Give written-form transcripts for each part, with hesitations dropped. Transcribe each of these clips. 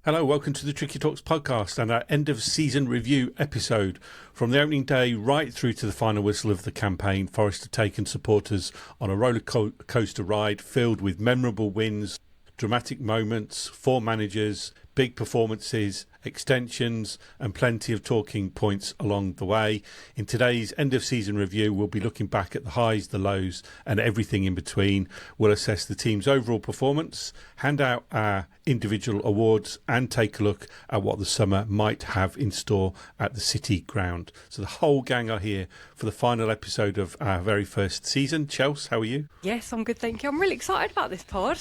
Hello, welcome to the Tricky Talks podcast and our end of season review episode. From the opening day right through to the final whistle of the campaign, Forest have taken supporters on a roller coaster ride filled with memorable wins, dramatic moments, 4 managers, big performances, extensions and plenty of talking points along the way. In today's end of season review, we'll be looking back at the highs, the lows and everything in between. We'll assess the team's overall performance, hand out our individual awards and take a look at what the summer might have in store at the City ground. So the whole gang are here for the final episode of our very first season. Chelsea, how are you? Yes, I'm good, thank you. I'm really excited about this pod.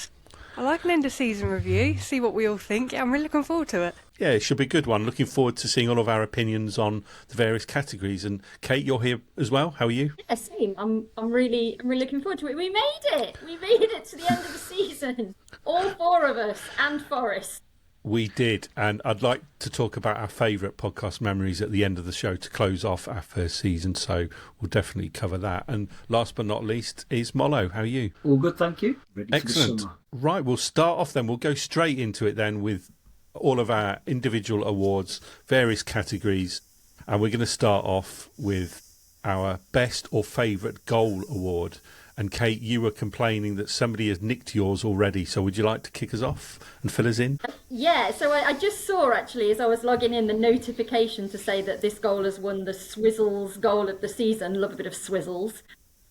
I like an end of season review, see what we all think. I'm really looking forward to it. Yeah, it should be a good one. Looking forward to seeing all of our opinions on the various categories. And Kate, you're here as well. How are you? Yeah, same. I'm really looking forward to it. We made it. We made it to the end of the season. All 4 of us and Forest. We did, and I'd like to talk about our favourite podcast memories at the end of the show to close off our first season, so we'll definitely cover that. And last but not least is Mollo. How are you? All good, thank you. Ready Excellent. For the summer. Right, we'll start off then. We'll go straight into it then with all of our individual awards, various categories, and we're going to start off with our best or favourite goal award. And Kate, you were complaining that somebody has nicked yours already, so would you like to kick us off and fill us in? Yeah, so I just saw actually as I was logging in the notification to say that this goal has won the Swizzles goal of the season. Love a bit of Swizzles.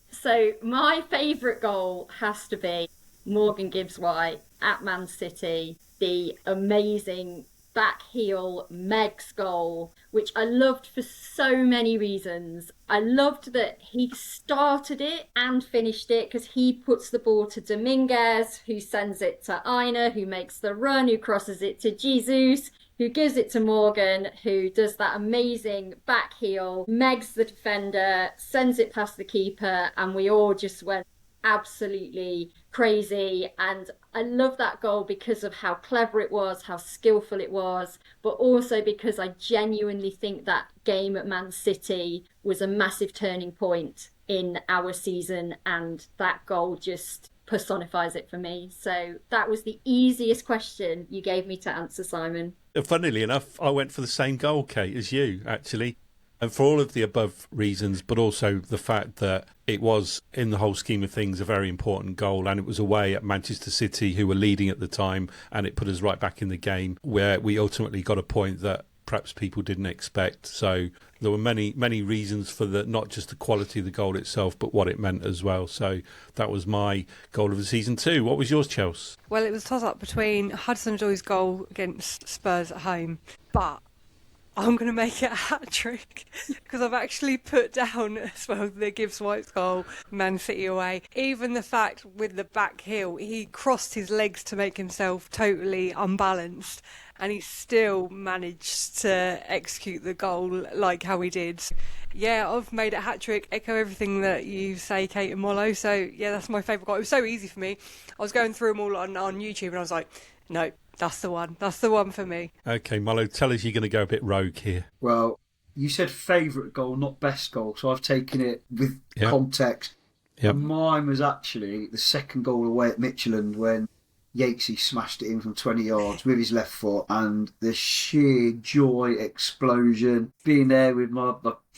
So my favourite goal has to be Morgan Gibbs-White at Man City, the amazing back heel Meg's goal, which I loved for so many reasons. I loved that he started it and finished it because he puts the ball to Dominguez, who sends it to Aina, who makes the run, who crosses it to Jesus, who gives it to Morgan, who does that amazing back heel. Meg's the defender, sends it past the keeper, and we all just went absolutely crazy. And I love that goal because of how clever it was, how skillful it was, but also because I genuinely think that game at Man City was a massive turning point in our season, and that goal just personifies it for me. So that was the easiest question you gave me to answer, Simon. Funnily enough, I went for the same goal, Kate, as you, actually. And for all of the above reasons, but also the fact that it was, in the whole scheme of things, a very important goal. And it was away at Manchester City, who were leading at the time. And it put us right back in the game, where we ultimately got a point that perhaps people didn't expect. So there were many reasons for not just the quality of the goal itself, but what it meant as well. So that was my goal of the season too. What was yours, Chelsea? Well, it was a toss-up between Hudson-Odoi's goal against Spurs at home, but I'm going to make it a hat-trick because I've actually put down as well the Gibbs-White goal, Man City away. Even the fact with the back heel, he crossed his legs to make himself totally unbalanced and he still managed to execute the goal like how he did. Yeah, I've made it a hat-trick, echo everything that you say, Kate and Mollo. So, yeah, that's my favourite goal. It was so easy for me. I was going through them all on YouTube and I was like, no. That's the one. That's the one for me. Okay, Mollo, tell us you're going to go a bit rogue here. Well, you said favourite goal, not best goal, so I've taken it with context. Yep. Mine was actually the second goal away at Midtjylland when Yatesy smashed it in from 20 yards with his left foot, and the sheer joy, explosion, being there with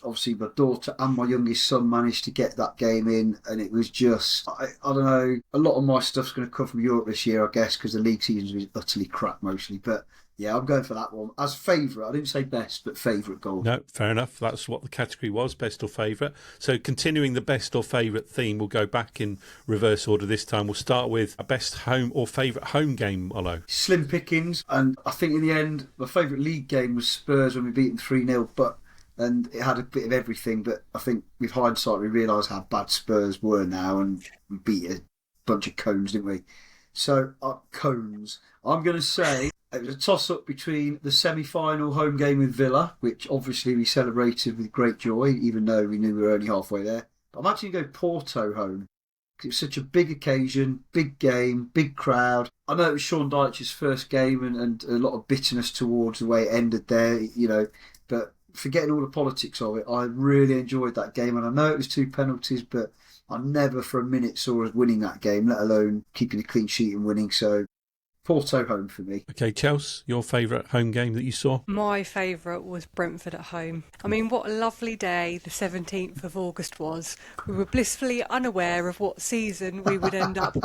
obviously my daughter and my youngest son managed to get that game in, and it was just, I don't know, a lot of my stuff's going to come from Europe this year, I guess, because the league season was utterly crap mostly, but yeah, I'm going for that one. As favourite, I didn't say best, but favourite goal. No, fair enough. That's what the category was, best or favourite. So continuing the best or favourite theme, we'll go back in reverse order this time. We'll start with a best home or favourite home game, Mollo. Slim pickings, and I think in the end, my favourite league game was Spurs when we beat them 3-0, and it had a bit of everything, but I think with hindsight we realise how bad Spurs were now, and we beat a bunch of cones, didn't we? So, cones. I'm going to say it was a toss-up between the semi-final home game with Villa, which obviously we celebrated with great joy, even though we knew we were only halfway there. But I'm actually going to go Porto home. It was such a big occasion, big game, big crowd. I know it was Sean Dyche's first game and a lot of bitterness towards the way it ended there, but forgetting all the politics of it, I really enjoyed that game. And I know it was 2 penalties, but I never for a minute saw us winning that game, let alone keeping a clean sheet and winning. So Porto home for me. Okay, Chelsea, your favourite home game that you saw? My favourite was Brentford at home. I mean, what a lovely day the 17th of August was. We were blissfully unaware of what season we would end up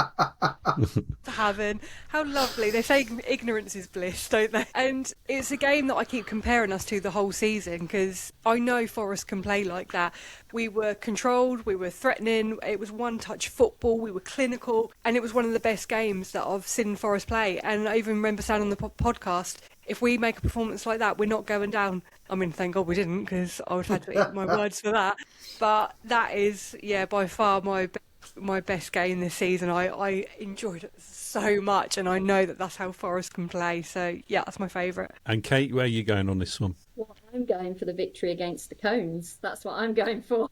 having. How lovely. They say ignorance is bliss, don't they? And it's a game that I keep comparing us to the whole season, because I know Forest can play like that. We were controlled, we were threatening, it was one-touch football, we were clinical, and it was one of the best games that I've seen Forest play. And I even remember saying on the podcast, if we make a performance like that, we're not going down. I mean, thank God we didn't, because I would have had to eat my words for that. But that is, by far my best game this season. I enjoyed it so much, and I know that that's how Forest can play. So, that's my favourite. And Kate, where are you going on this one? Well, I'm going for the victory against the Cones. That's what I'm going for.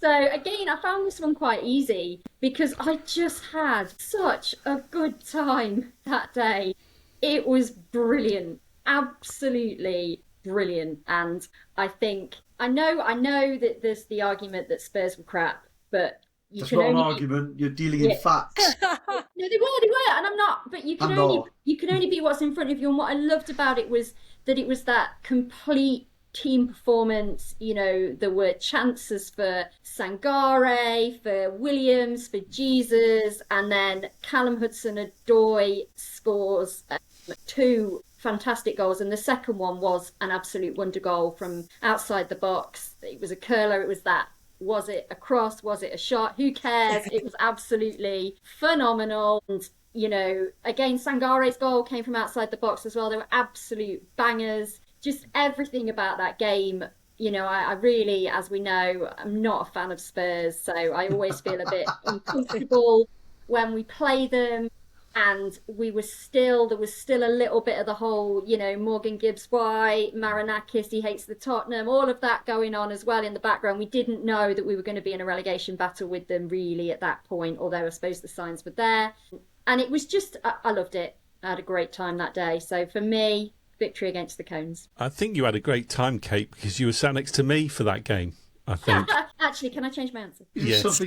So again, I found this one quite easy because I just had such a good time that day. It was brilliant, absolutely brilliant. And I think, I know that there's the argument that Spurs were crap, but you That's can not only... an argument. You're dealing in facts. No, they were, and I'm not. But you can only be what's in front of you. And what I loved about it was that it was that complete team performance. You know, there were chances for Sangare, for Williams, for Jesus, and then Callum Hudson-Odoi scores 2 fantastic goals, and the second one was an absolute wonder goal from outside the box. It was a curler. It was that. Was it a cross? Was it a shot? Who cares? It was absolutely phenomenal. And, you know, again, Sangare's goal came from outside the box as well. They were absolute bangers. Just everything about that game. You know, I really, as we know, I'm not a fan of Spurs, so I always feel a bit uncomfortable when we play them. And there was still a little bit of the whole, you know, Morgan Gibbs-White, Marinakis, he hates the Tottenham, all of that going on as well in the background. We didn't know that we were going to be in a relegation battle with them really at that point, although I suppose the signs were there. And it was just, I loved it. I had a great time that day. So for me, victory against the Cones. I think you had a great time, Kate, because you were sat next to me for that game. I think. Actually, can I change my answer? Yes.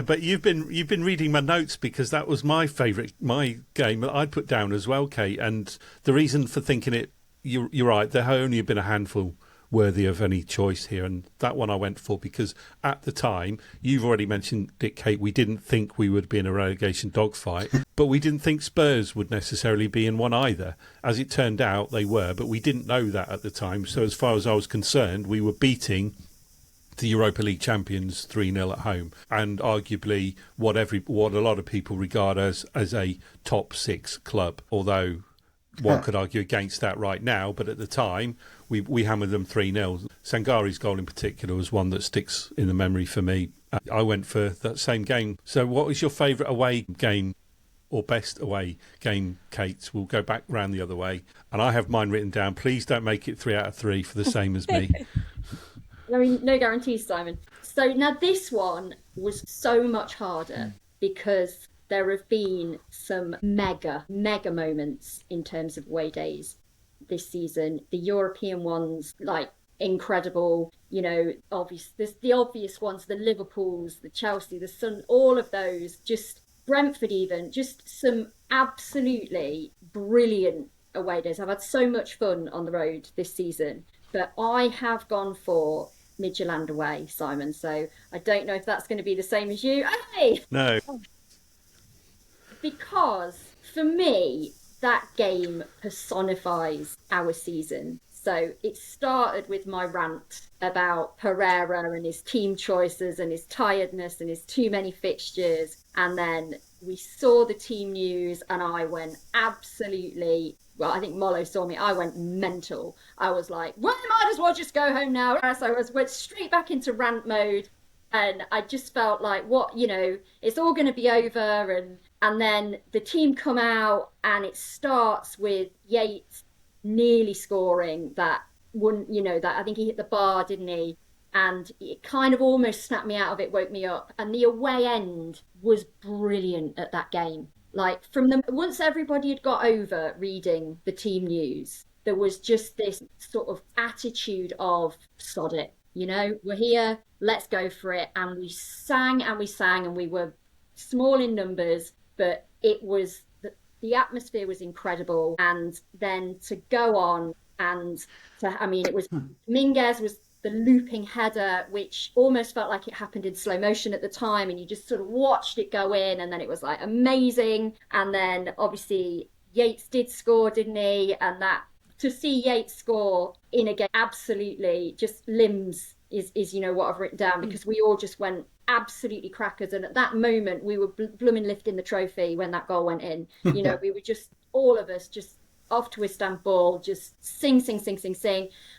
But you've been reading my notes because that was my game that I'd put down as well, Kate. And the reason for thinking it, you're right. There have only been a handful worthy of any choice here, and that one I went for because at the time, you've already mentioned it, Kate. We didn't think we would be in a relegation dogfight, but we didn't think Spurs would necessarily be in one either. As it turned out, they were, but we didn't know that at the time. So as far as I was concerned, we were beating the Europa League champions 3-0 at home, and arguably what a lot of people regard as a top 6 club, although one could argue against that right now, but at the time we hammered them 3-0. Sangare's goal in particular was one that sticks in the memory for me. I went for that same game. So what was your favourite away game or best away game, Kate? We'll go back round the other way, and I have mine written down. Please don't make it 3 out of 3 for the same as me. I mean, no guarantees, Simon. So now this one was so much harder because there have been some mega moments in terms of away days this season. The European ones, like, incredible, you know, there's the obvious ones, the Liverpools, the Chelsea, the Sun, all of those, just Brentford even, just some absolutely brilliant away days. I've had so much fun on the road this season, but I have gone for Midtjylland away, Simon, so I don't know if that's going to be the same as you. Hey! No. Because for me, that game personifies our season. So it started with my rant about Pereira and his team choices and his tiredness and his too many fixtures. And then we saw the team news and I went absolutely... Well, I think Mollo saw me. I went mental. I was like, well, I might as well just go home now. So I went straight back into rant mode. And I just felt like, it's all going to be over. And then the team come out and it starts with Yates nearly scoring that one, that I think he hit the bar, didn't he? And it kind of almost snapped me out of it, woke me up. And the away end was brilliant at that game. Like, once everybody had got over reading the team news, there was just this sort of attitude of, sod it, we're here, let's go for it. And we sang and we were small in numbers, but it was the atmosphere was incredible. And then to go on and it was Minguez was the looping header, which almost felt like it happened in slow motion at the time, and you just sort of watched it go in, and then it was like amazing. And then obviously Yates did score, didn't he? And that, to see Yates score in a game, absolutely just limbs is what I've written down, because we all just went absolutely crackers. And at that moment we were blooming lifting the trophy when that goal went in. We were just, all of us, just off to Istanbul, just sing.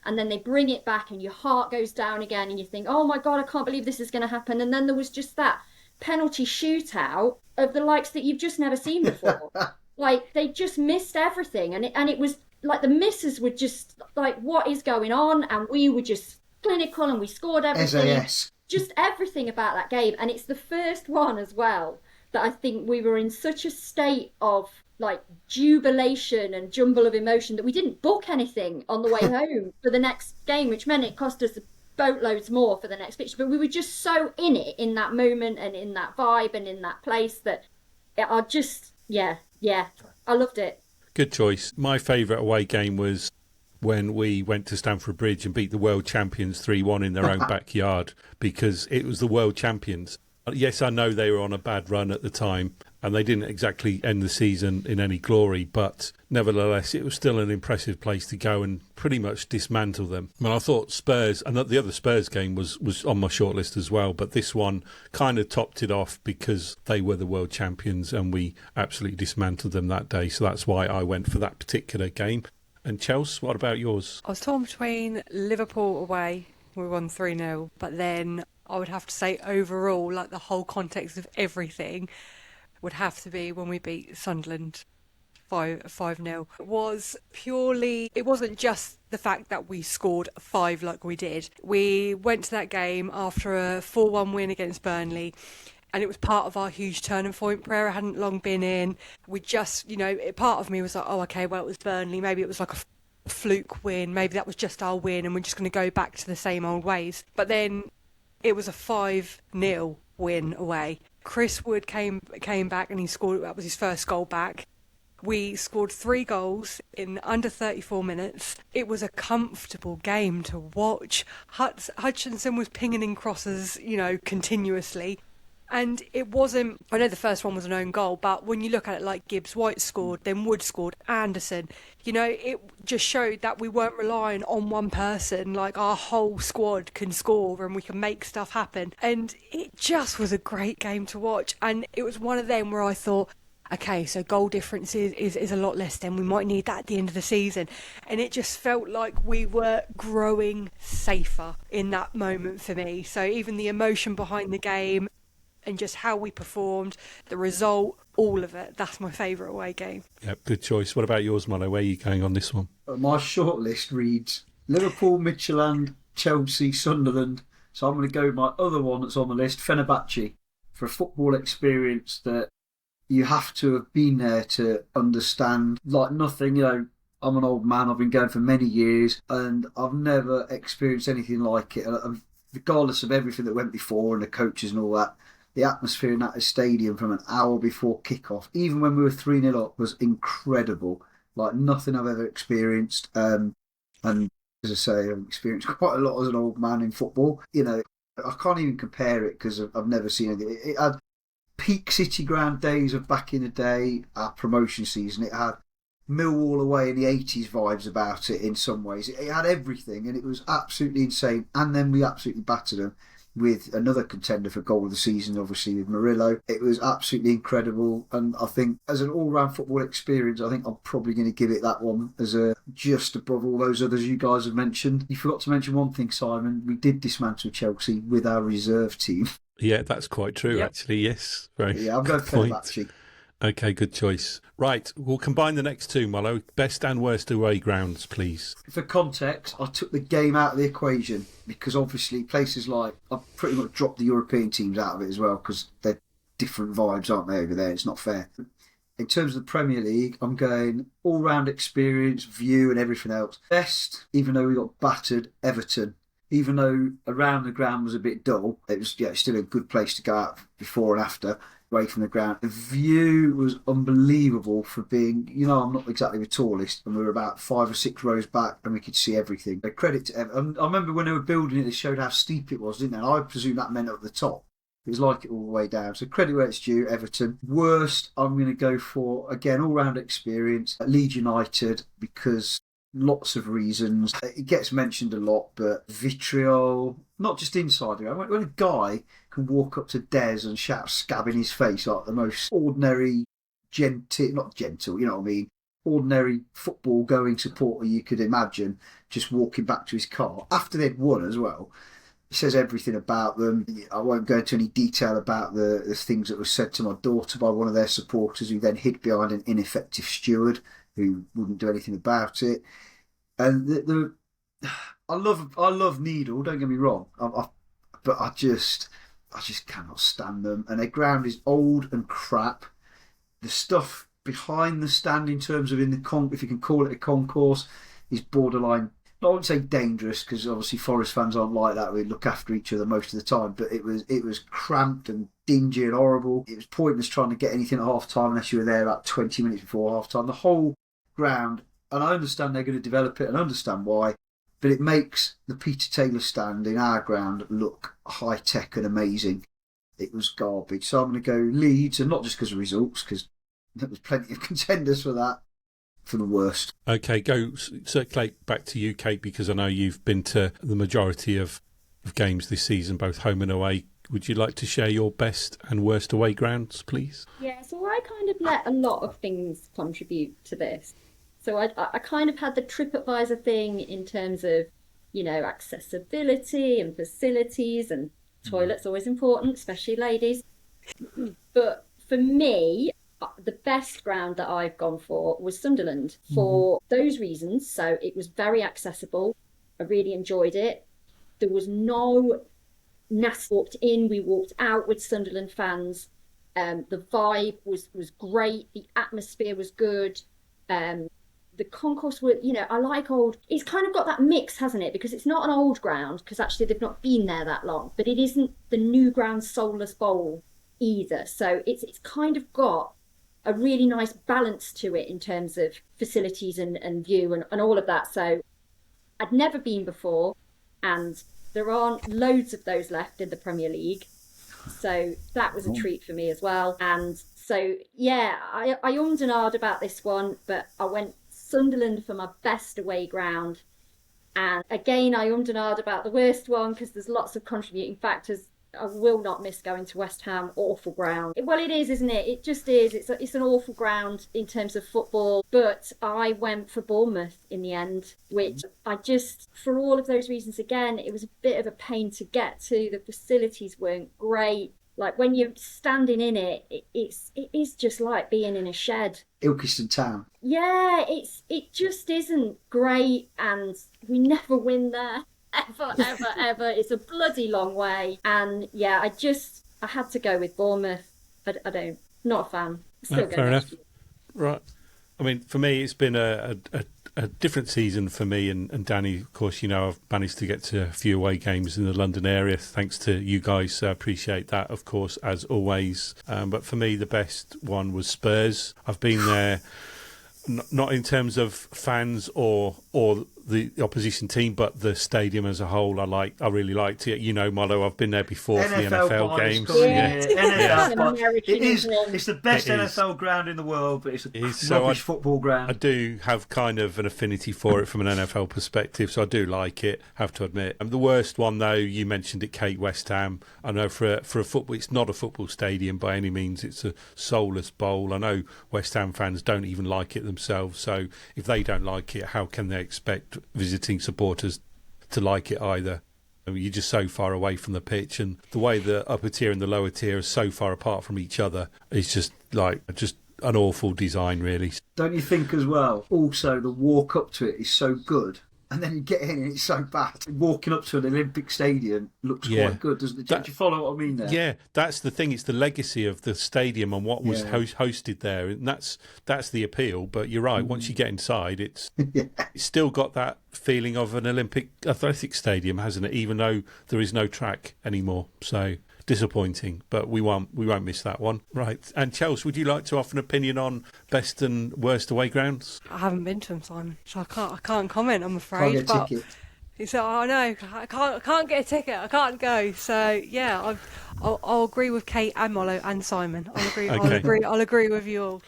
And then they bring it back and your heart goes down again and you think, oh my God, I can't believe this is going to happen. And then there was just that penalty shootout of the likes that you've just never seen before. Like, they just missed everything. And it was like the misses were just like, what is going on? And we were just clinical and we scored everything. SAS. Just everything about that game. And it's the first one as well that I think we were in such a state of like jubilation and jumble of emotion that we didn't book anything on the way home for the next game, which meant it cost us boatloads more for the next fixture. But we were just so in it, in that moment and in that vibe and in that place, that I just, I loved it. Good choice. My favourite away game was when we went to Stamford Bridge and beat the world champions 3-1 in their own backyard, because it was the world champions. Yes, I know they were on a bad run at the time and they didn't exactly end the season in any glory, but nevertheless, it was still an impressive place to go and pretty much dismantle them. I mean, I thought Spurs, and the other Spurs game was on my shortlist as well, but this one kind of topped it off because they were the world champions and we absolutely dismantled them that day. So that's why I went for that particular game. And Chelsea, what about yours? I was torn between Liverpool away, we won 3-0, but then I would have to say overall, like the whole context of everything would have to be when we beat Sunderland 5-0. It wasn't just the fact that we scored 5 like we did. We went to that game after a 4-1 win against Burnley, and it was part of our huge turning point. Pereira hadn't long been in. We just, part of me was like, oh, okay, well, it was Burnley. Maybe it was like a fluke win. Maybe that was just our win and we're just going to go back to the same old ways. But then it was a 5-0 win away. Chris Wood came back and he scored. That was his first goal back. We scored 3 goals in under 34 minutes. It was a comfortable game to watch. Hutchinson was pinging in crosses, continuously. And it wasn't, I know the first one was an own goal, but when you look at it, like Gibbs-White scored, then Wood scored, Anderson, it just showed that we weren't relying on one person. Like, our whole squad can score and we can make stuff happen. And it just was a great game to watch. And it was one of them where I thought, okay, so goal difference is a lot less, then we might need that at the end of the season. And it just felt like we were growing safer in that moment for me. So even the emotion behind the game, and just how we performed, the result, all of it. That's my favourite away game. Yep, good choice. What about yours, Milo? Where are you going on this one? My shortlist reads Liverpool, Midtjylland, Chelsea, Sunderland. So I'm going to go with my other one that's on the list, Fenerbahce, for a football experience that you have to have been there to understand. Like nothing, I'm an old man, I've been going for many years, and I've never experienced anything like it. Regardless of everything that went before and the coaches and all that, the atmosphere in that stadium from an hour before kickoff, even when we were 3-0 up, was incredible. Like nothing I've ever experienced. And as I say, I've experienced quite a lot as an old man in football. I can't even compare it because I've never seen anything. It had peak City Ground days of back in the day, our promotion season. It had Millwall away in the 80s vibes about it in some ways. It had everything and it was absolutely insane. And then we absolutely battered them with another contender for goal of the season, obviously with Murillo. It was absolutely incredible, and I think as an all-round football experience, I think I'm probably going to give it that one as a just above all those others you guys have mentioned. You forgot to mention one thing, Simon. We did dismantle Chelsea with our reserve team. Yeah, that's quite true, actually, yes. Right. Yeah, I'm going for Fenerbahce. Okay, good choice. Right, we'll combine the next two, Molo. Best and worst away grounds, please. For context, I took the game out of the equation because obviously places like, I've pretty much dropped the European teams out of it as well because they're different vibes, aren't they, over there? It's not fair. In terms of the Premier League, I'm going all-round experience, view and everything else. Best, even though we got battered, Everton. even though around the ground was a bit dull, it was still a good place to go out before and after, away from the ground. The view was unbelievable for being, I'm not exactly the tallest, and we were about 5 or 6 rows back, and we could see everything. A credit to Everton. I remember when they were building it, they showed how steep it was, didn't they? And I presume that meant up the top. It was like it all the way down. So credit where it's due, Everton. Worst, I'm going to go for, again, all-round experience, Leeds United, because lots of reasons. It gets mentioned a lot, but vitriol, not just inside the ground. When a guy can walk up to Des and shout scab in his face like the most ordinary, not gentle, you know what I mean, ordinary football-going supporter you could imagine, just walking back to his car, after they'd won as well. It says everything about them. I won't go into any detail about the things that were said to my daughter by one of their supporters, who then hid behind an ineffective steward who wouldn't do anything about it. And I love Needle. Don't get me wrong, but I just cannot stand them. And their ground is old and crap. The stuff behind the stand, in terms of if you can call it a concourse, is borderline. I wouldn't say dangerous, because obviously Forest fans aren't like that. We look after each other most of the time, but it was cramped and dingy and horrible. It was pointless trying to get anything at half time unless you were there about 20 minutes before half time. The whole ground, and I understand they're going to develop it and understand why, but it makes the Peter Taylor stand in our ground look high tech and amazing. It was garbage. So I'm going to go Leeds, and not just because of results, because there was plenty of contenders for that. For the worst. Okay, go circulate back to you, Kate, because I know you've been to the majority of games this season, both home and away. Would you like to share your best and worst away grounds, please? Yeah, so I kind of let a lot of things contribute to this. So I kind of had the TripAdvisor thing in terms of, accessibility and facilities, and toilets always important, especially ladies. But for me, the best ground that I've gone for was Sunderland for those reasons. So it was very accessible. I really enjoyed it. There was no nasty. Walked in, we walked out with Sunderland fans. The vibe was great. The atmosphere was good. The concourse were, I like old. It's kind of got that mix, hasn't it? Because it's not an old ground, because actually they've not been there that long. But it isn't the new ground soulless bowl either. So it's kind of got a really nice balance to it in terms of facilities and view and all of that. So I'd never been before, and there aren't loads of those left in the Premier League. So that was a treat for me as well. And so, yeah, I ummed and ahed about this one, but I went Sunderland for my best away ground. And again, I ummed and ahed about the worst one, because there's lots of contributing factors. I will not miss going to West Ham. Awful ground. Well, it is, isn't it? It just is. It's an awful ground in terms of football. But I went for Bournemouth in the end, which for all of those reasons, again, it was a bit of a pain to get to. The facilities weren't great. Like, when you're standing in it, it is just like being in a shed. Ilkeston Town. Yeah, it just isn't great, and we never win there. Ever. It's a bloody long way. And yeah, I had to go with Bournemouth. Not a fan. Still fair enough. Right. I mean, for me, it's been a different season for me and Danny. Of course, I've managed to get to a few away games in the London area, thanks to you guys. So I appreciate that, of course, as always. But for me, the best one was Spurs. I've been there, not in terms of fans or the opposition team, but the stadium as a whole. I really liked it. Milo, I've been there before for the NFL games. It's the best NFL ground in the world, but it's a rubbish football ground. I do have kind of an affinity for it from an NFL perspective, so I do like it, have to admit. The worst one, though, you mentioned it, Kate, West Ham. I know for a football, it's not a football stadium by any means. It's a soulless bowl. I know West Ham fans don't even like it themselves, so if they don't like it, how can they expect visiting supporters to like it either? You're just so far away from the pitch, and the way the upper tier and the lower tier are so far apart from each other is just an awful design, really. Don't you think as well? Also, the walk up to it is so good. and then you get in and it's so bad. Walking up to an Olympic stadium looks quite good, doesn't it? Do you follow what I mean there? Yeah, that's the thing. It's the legacy of the stadium and what was hosted there, and that's the appeal. But you're right. Once you get inside, it's still got that feeling of an Olympic athletics stadium, hasn't it? Even though there is no track anymore. So disappointing, but we won't miss that one. Right. And Chelsea, would you like to offer an opinion on best and worst away grounds? I haven't been to them, Simon, so I can't comment, I'm afraid. Can't get a ticket. So I know I can't get a ticket. I can't go. So yeah, I'll agree with Kate and Molo and Simon. I'll agree. Okay. I'll agree with you all.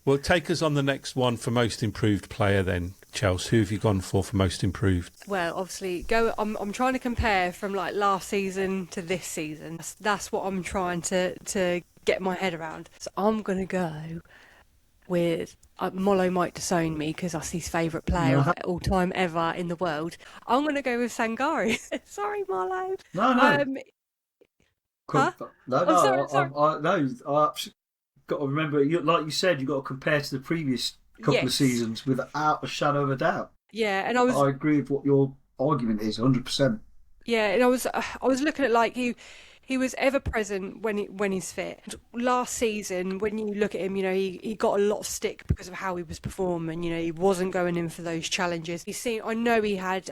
Well, take us on the next one for most improved player then, Chelsea. Who have you gone for most improved? Well, obviously, I'm trying to compare from like last season to this season. That's what I'm trying to get my head around. So I'm gonna go with Molo might disown me because that's his favourite player of all time ever in the world. I'm going to go with Sangari. Sorry, Molo. No. Huh? No. Sorry. I've got to remember, like you said, you've got to compare to the previous couple of seasons without a shadow of a doubt. Yeah, and I agree with what your argument is, 100%. Yeah, and I was looking at like he was ever present when he's fit. Last season, when you look at him, you know, he got a lot of stick because of how he was performing. You know, he wasn't going in for those challenges. I know he had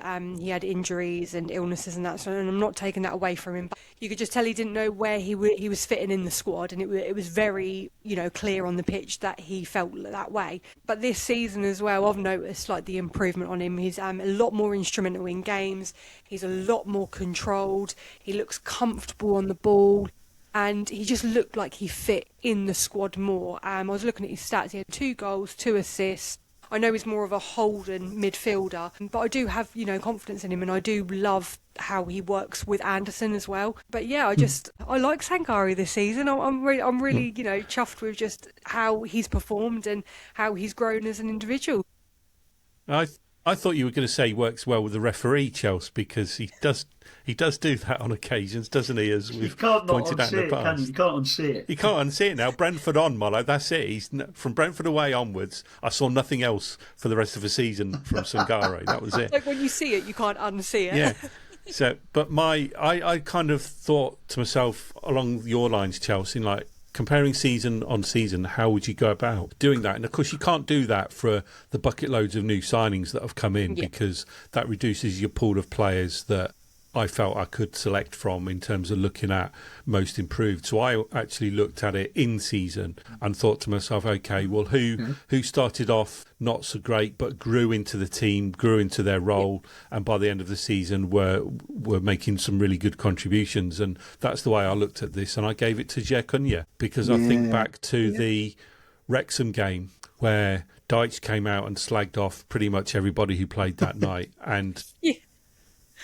injuries and illnesses and that, and I'm not taking that away from him. But you could just tell he didn't know where he was fitting in the squad, and it was very, you know, clear on the pitch that he felt that way. But this season as well, I've noticed like the improvement on him. He's a lot more instrumental in games. He's a lot more controlled. He looks comfortable on the ball, and he just looked like he fit in the squad more. I was looking at his stats. He had 2 goals, 2 assists. I know he's more of a holding midfielder, but I do have, you know, confidence in him, and I do love how he works with Anderson as well. But yeah, I like Sangari this season. I'm really, you know, chuffed with just how he's performed and how he's grown as an individual. I thought you were going to say he works well with the referee, Chelsea, because he does do that on occasions, doesn't he? As we've pointed out in the past. You can't unsee it. You can't unsee it now. Brentford on, Molo. That's it. He's from Brentford away onwards. I saw nothing else for the rest of the season from Sangare. That was it. Like when you see it, you can't unsee it. Yeah. So, but I kind of thought to myself along your lines, Chelsea, like, comparing season on season, how would you go about doing that? And of course, you can't do that for the bucket loads of new signings that have come in, because that reduces your pool of players that I felt I could select from in terms of looking at most improved. So I actually looked at it in season and thought to myself, okay, well, who started off not so great but grew into the team, grew into their role, and by the end of the season were making some really good contributions. And that's the way I looked at this, and I gave it to Giacunia, because I think back to the Wrexham game where Deitch came out and slagged off pretty much everybody who played that night, and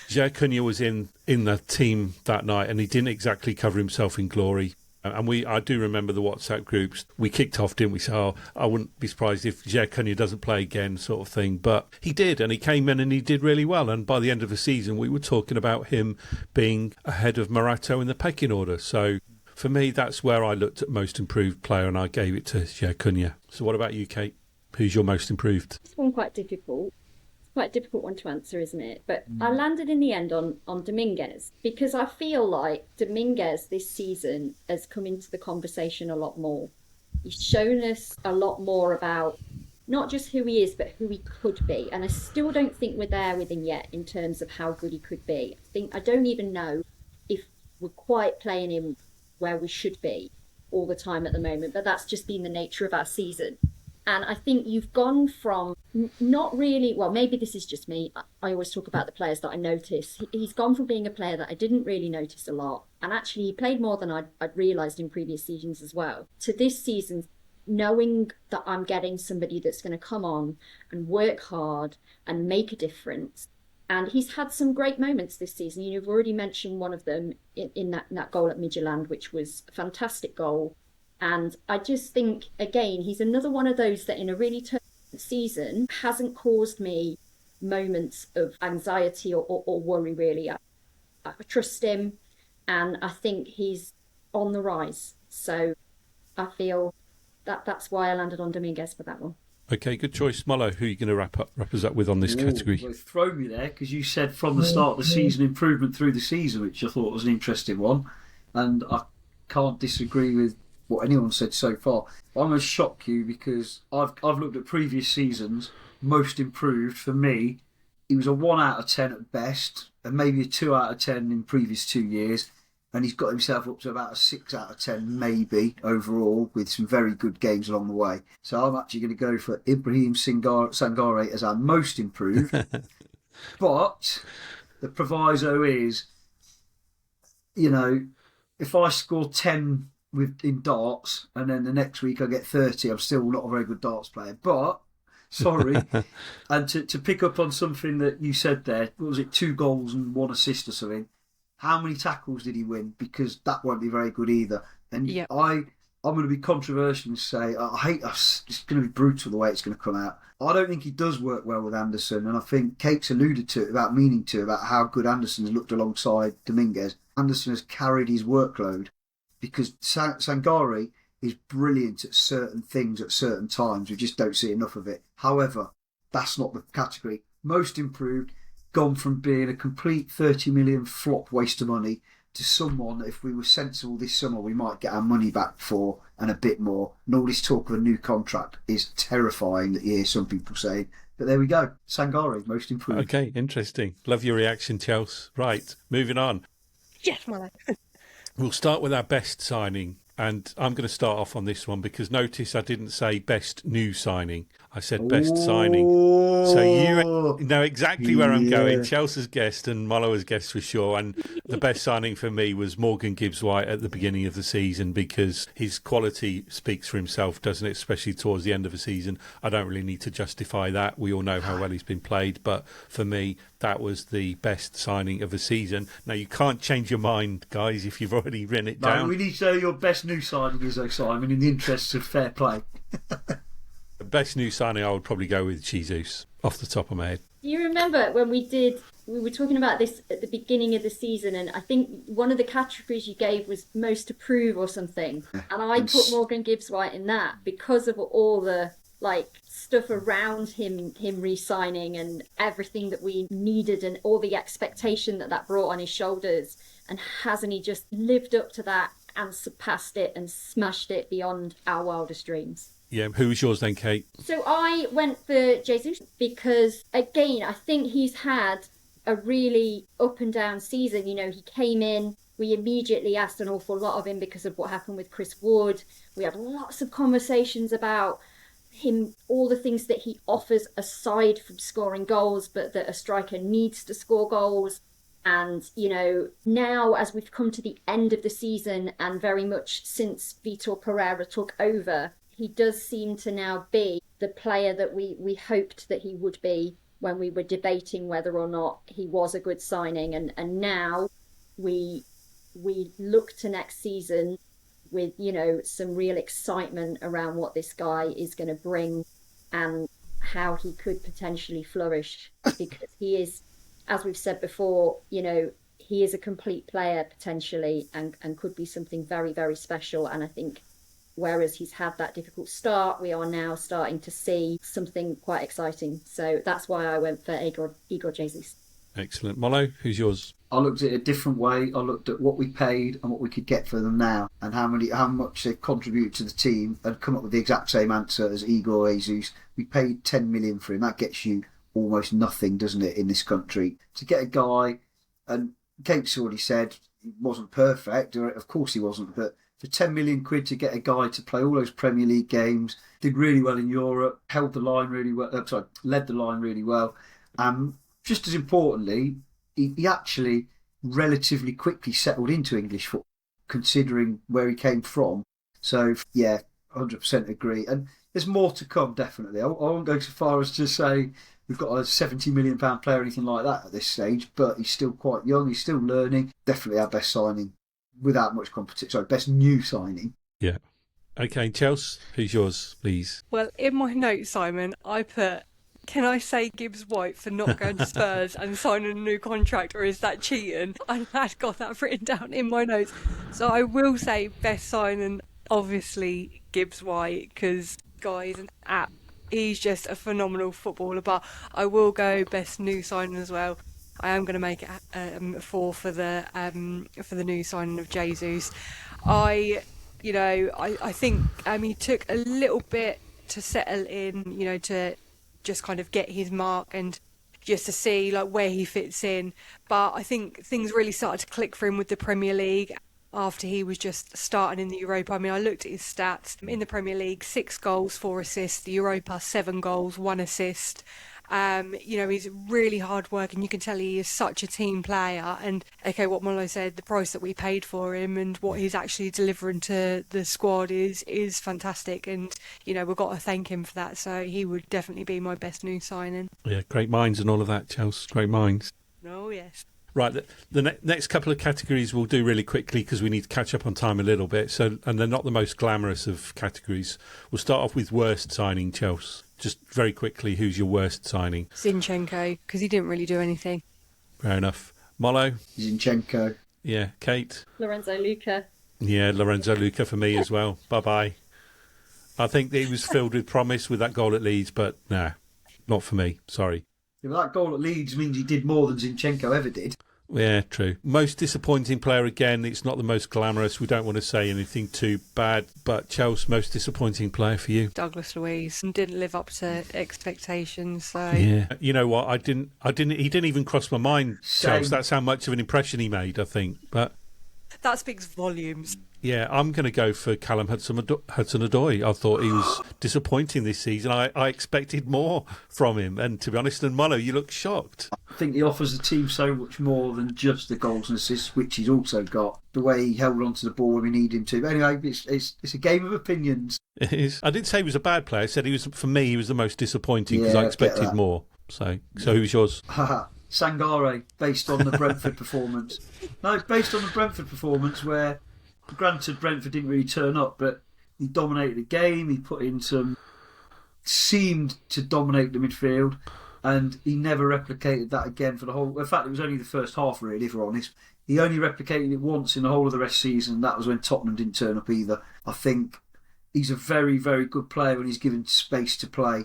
Giacunia was in the team that night, and he didn't exactly cover himself in glory. And I do remember the WhatsApp groups. We kicked off, didn't we? So I wouldn't be surprised if Giacunia doesn't play again, sort of thing. But he did, and he came in and he did really well. And by the end of the season, we were talking about him being ahead of Morato in the pecking order. So for me, that's where I looked at most improved player, and I gave it to Giacunia. So what about you, Kate? Who's your most improved? This one quite difficult. Quite a difficult one to answer, isn't it? But I landed in the end on Dominguez, because I feel like Dominguez this season has come into the conversation a lot more. He's shown us a lot more about not just who he is, but who he could be. And I still don't think we're there with him yet in terms of how good he could be. I don't even know if we're quite playing him where we should be all the time at the moment, but that's just been the nature of our season. And I think you've gone from not really, well, maybe this is just me. I always talk about the players that I notice. He's gone from being a player that I didn't really notice a lot, and actually he played more than I'd realised in previous seasons as well, to this season, knowing that I'm getting somebody that's going to come on and work hard and make a difference. And he's had some great moments this season. You've already mentioned one of them in that goal at Midtjylland, which was a fantastic goal. And I just think, again, he's another one of those that in a really tough season hasn't caused me moments of anxiety or worry, really. I trust him, and I think he's on the rise. So I feel that's why I landed on Dominguez for that one. Okay, good choice. Mollo, who are you going to wrap us up with on this category? Well, throw me there because you said from the start of the season improvement through the season, which I thought was an interesting one, and I can't disagree with what anyone said so far. I'm going to shock you because I've looked at previous seasons. Most improved for me, he was a 1 out of 10 at best, and maybe a 2 out of 10 in previous 2 years. And he's got himself up to about a 6 out of 10 maybe overall, with some very good games along the way. So I'm actually going to go for Ibrahim Sangare as our most improved. But the proviso is, if I score 10 in darts and then the next week I get 30, I'm still not a very good darts player. But, sorry. And to pick up on something that you said there, what was it, 2 goals and 1 assist or something? How many tackles did he win? Because that won't be very good either. And Yep. I'm going to be controversial and say, I hate us. It's going to be brutal the way it's going to come out. I don't think he does work well with Anderson. And I think Kate's alluded to it about how good Anderson's looked alongside Dominguez. Anderson has carried his workload because Sangare is brilliant at certain things at certain times. We just don't see enough of it. However, that's not the category. Most improved, gone from being a complete 30 million flop waste of money to someone that if we were sensible this summer we might get our money back for and a bit more. And all this talk of a new contract is terrifying that you hear some people saying. But there we go. Sangare, most improved. Okay, interesting. Love your reaction, Chelsea. Right, moving on. Yes, Mollo. We'll start with our best signing. And I'm going to start off on this one because notice I didn't say best new signing. I said best signing. So you know exactly where I'm going. Chelsea's guessed and Mollo has guessed for sure. And the best signing for me was Morgan Gibbs-White at the beginning of the season because his quality speaks for himself, doesn't it? Especially towards the end of the season. I don't really need to justify that. We all know how well he's been played. But for me, that was the best signing of the season. Now, you can't change your mind, guys, if you've already written it down. We need to know your best new signing is, though, Simon, in the interests of fair play. The best new signing, I would probably go with Jesus, off the top of my head. Do you remember when we were talking about this at the beginning of the season, and I think one of the categories you gave was most approve or something, and I put Morgan Gibbs-White in that because of all the stuff around him re-signing and everything that we needed and all the expectation that brought on his shoulders. And hasn't he just lived up to that and surpassed it and smashed it beyond our wildest dreams? Yeah, who was yours then, Kate? So I went for Jesus because, again, I think he's had a really up and down season. He came in, we immediately asked an awful lot of him because of what happened with Chris Wood. We had lots of conversations about him, all the things that he offers aside from scoring goals, but that a striker needs to score goals. And, now as we've come to the end of the season and very much since Vitor Pereira took over, he does seem to now be the player that we hoped that he would be when we were debating whether or not he was a good signing. And now we look to next season with, some real excitement around what this guy is going to bring and how he could potentially flourish, because he is, as we've said before, he is a complete player potentially and could be something very, very special. And I think whereas he's had that difficult start, we are now starting to see something quite exciting. So that's why I went for Igor Jesus. Excellent. Mollo, who's yours? I looked at it a different way. I looked at what we paid and what we could get for them now and how much they contribute to the team and come up with the exact same answer as Igor Jesus. We paid 10 million for him. That gets you almost nothing, doesn't it, in this country? To get a guy, and Kate's already said he wasn't perfect, or of course he wasn't, but for 10 million quid to get a guy to play all those Premier League games, did really well in Europe, led the line really well. Just as importantly, he actually relatively quickly settled into English football, considering where he came from. So, yeah, 100% agree. And there's more to come, definitely. I won't go so far as to say we've got a £70 million player or anything like that at this stage, but he's still quite young, he's still learning. Definitely our best signing without much competition. Sorry, best new signing. Yeah. Okay, Chelsea, who's yours, please? Well, in my notes, Simon, I put, can I say Gibbs-White for not going to Spurs and signing a new contract, or is that cheating? I had got that written down in my notes. So I will say best signing, obviously, Gibbs-White, because guy is an he's just a phenomenal footballer. But I will go best new signing as well. I am going to make it 4 for the new signing of Jesus. I think he took a little bit to settle in, to just kind of get his mark and just to see like where he fits in. But I think things really started to click for him with the Premier League after he was just starting in the Europa. I looked at his stats in the Premier League: 6 goals, 4 assists. The Europa, 7 goals, 1 assist. He's really hard working. You can tell he is such a team player. And okay, what Molo said, the price that we paid for him and what he's actually delivering to the squad is fantastic. And we've got to thank him for that. So he would definitely be my best new signing. Yeah, great minds and all of that, Chelsea. Great minds. Oh yes. Right, the next couple of categories we'll do really quickly because we need to catch up on time a little bit. So, and they're not the most glamorous of categories. We'll start off with worst signing, Chelsea. Just very quickly, who's your worst signing? Zinchenko, because he didn't really do anything. Fair enough. Molo? Zinchenko. Yeah. Kate? Lorenzo Luca. Yeah, Lorenzo Luca for me as well. Bye-bye. I think that he was filled with promise with that goal at Leeds, but nah, not for me. Sorry. Yeah, but that goal at Leeds means he did more than Zinchenko ever did. Yeah, true. Most disappointing player, again, it's not the most glamorous. We don't want to say anything too bad, but Chelsea, most disappointing player for you? Douglas Luiz didn't live up to expectations. So yeah, you know what? He didn't even cross my mind, Chelsea. Same. That's how much of an impression he made, I think. But that speaks volumes. yeah, I'm going to go for Callum Hudson-Odoi. I thought he was disappointing this season. I expected more from him, and to be honest, and Molo, you look shocked. I think he offers the team so much more than just the goals and assists, which he's also got. The way he held on to the ball when we need him to. But anyway, it's a game of opinions. It is. I didn't say he was a bad player. I said for me, he was the most disappointing because Yeah, I I expected get that. more. So who's yours? Haha. Sangare, based on the Brentford performance. No, based on the Brentford performance where, granted, Brentford didn't really turn up, but he dominated the game. He put in seemed to dominate the midfield, and he never replicated that again for the whole. In fact, it was only the first half, really, if we're honest. He only replicated it once in the whole of the rest of the season. That was when Tottenham didn't turn up either. I think he's a very, very good player when he's given space to play,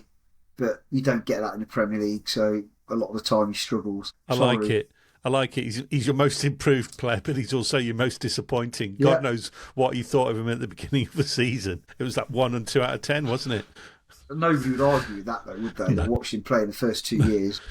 but you don't get that in the Premier League, so a lot of the time he struggles. I like it. He's your most improved player, but he's also your most disappointing. God knows what you thought of him at the beginning of the season. It was that 1 and 2 out of 10, wasn't it? Nobody would argue with that, though, would they? No. They watched him play in the first 2 years.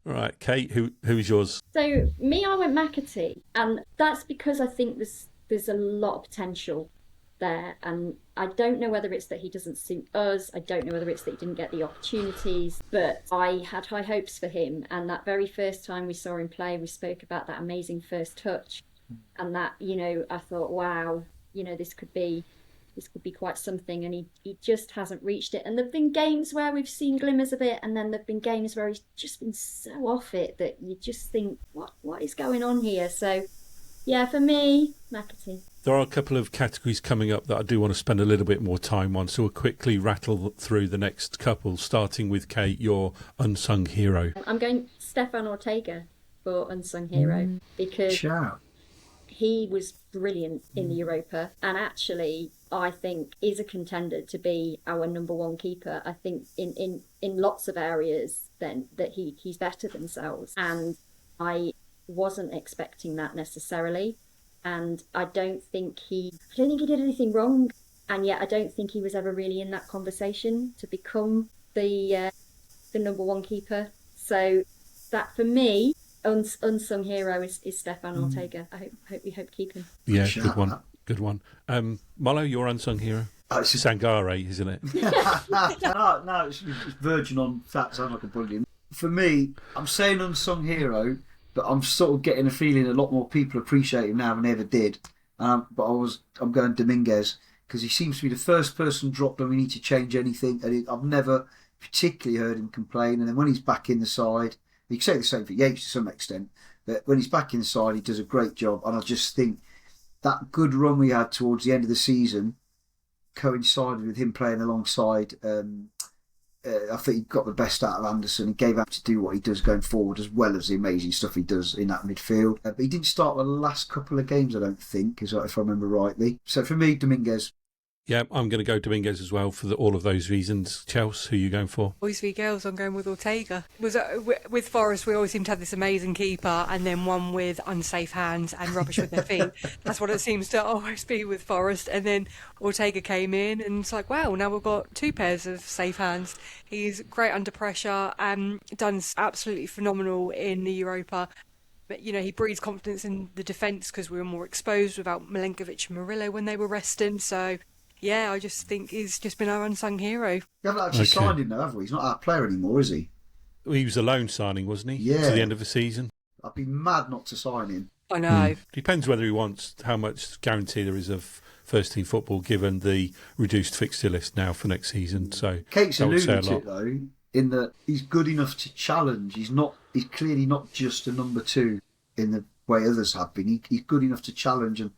All right, Kate, who's yours? So me, I went McAtee, and that's because I think there's a lot of potential there, and I don't know whether it's that he doesn't suit us. I don't know whether it's that he didn't get the opportunities, but I had high hopes for him. And that very first time we saw him play, we spoke about that amazing first touch, and that I thought, wow, this could be quite something, and he just hasn't reached it. And there've been games where we've seen glimmers of it, and then there've been games where he's just been so off it that you just think, what is going on here? So yeah, for me, McAtee. There are a couple of categories coming up that I do want to spend a little bit more time on, so we'll quickly rattle through the next couple, starting with Kate, your unsung hero. I'm going Stefan Ortega for unsung hero because he was brilliant in the Europa, and actually I think is a contender to be our number one keeper. I think in lots of areas then that he's better than Sells, and I wasn't expecting that necessarily. And I don't think he did anything wrong, and yet I don't think he was ever really in that conversation to become the number one keeper. So that for me, unsung hero is Stefan Ortega. I hope we keep him. Yeah, good one. Molo, your unsung hero. It's Sangare, isn't it? No, it's verging on that. Sound like a bullion. For me, I'm saying unsung hero, but I'm sort of getting a feeling a lot more people appreciate him now than they ever did. But I'm going Dominguez because he seems to be the first person dropped when we need to change anything. And I've never particularly heard him complain. And then when he's back in the side, you can say the same for Yates to some extent, but when he's back in the side, he does a great job. And I just think that good run we had towards the end of the season coincided with him playing alongside. I think he got the best out of Anderson and gave him to do what he does going forward, as well as the amazing stuff he does in that midfield. But he didn't start the last couple of games, I don't think, if I remember rightly. So for me, Dominguez. Yeah, I'm going to go Dominguez as well for all of those reasons. Chelsea, who are you going for? Boys v girls, I'm going with Ortega. With Forest, we always seem to have this amazing keeper and then one with unsafe hands and rubbish with their feet. That's what it seems to always be with Forest. And then Ortega came in and it's like, wow, now we've got 2 pairs of safe hands. He's great under pressure and done absolutely phenomenal in the Europa. But, you know, he breeds confidence in the defence because we were more exposed without Milenkovic and Murillo when they were resting. So, yeah, I just think he's just been our unsung hero. We haven't actually signed him though, have we? He's not our player anymore, is he? Well, he was a loan signing, wasn't he? Yeah. To the end of the season. I'd be mad not to sign him. I know. Depends whether he wants, how much guarantee there is of first team football given the reduced fixture list now for next season. So Kate's that would say a alluded to lot. it though, in that he's good enough to challenge. He's clearly not just a number 2 in the way others have been. He's good enough to challenge and,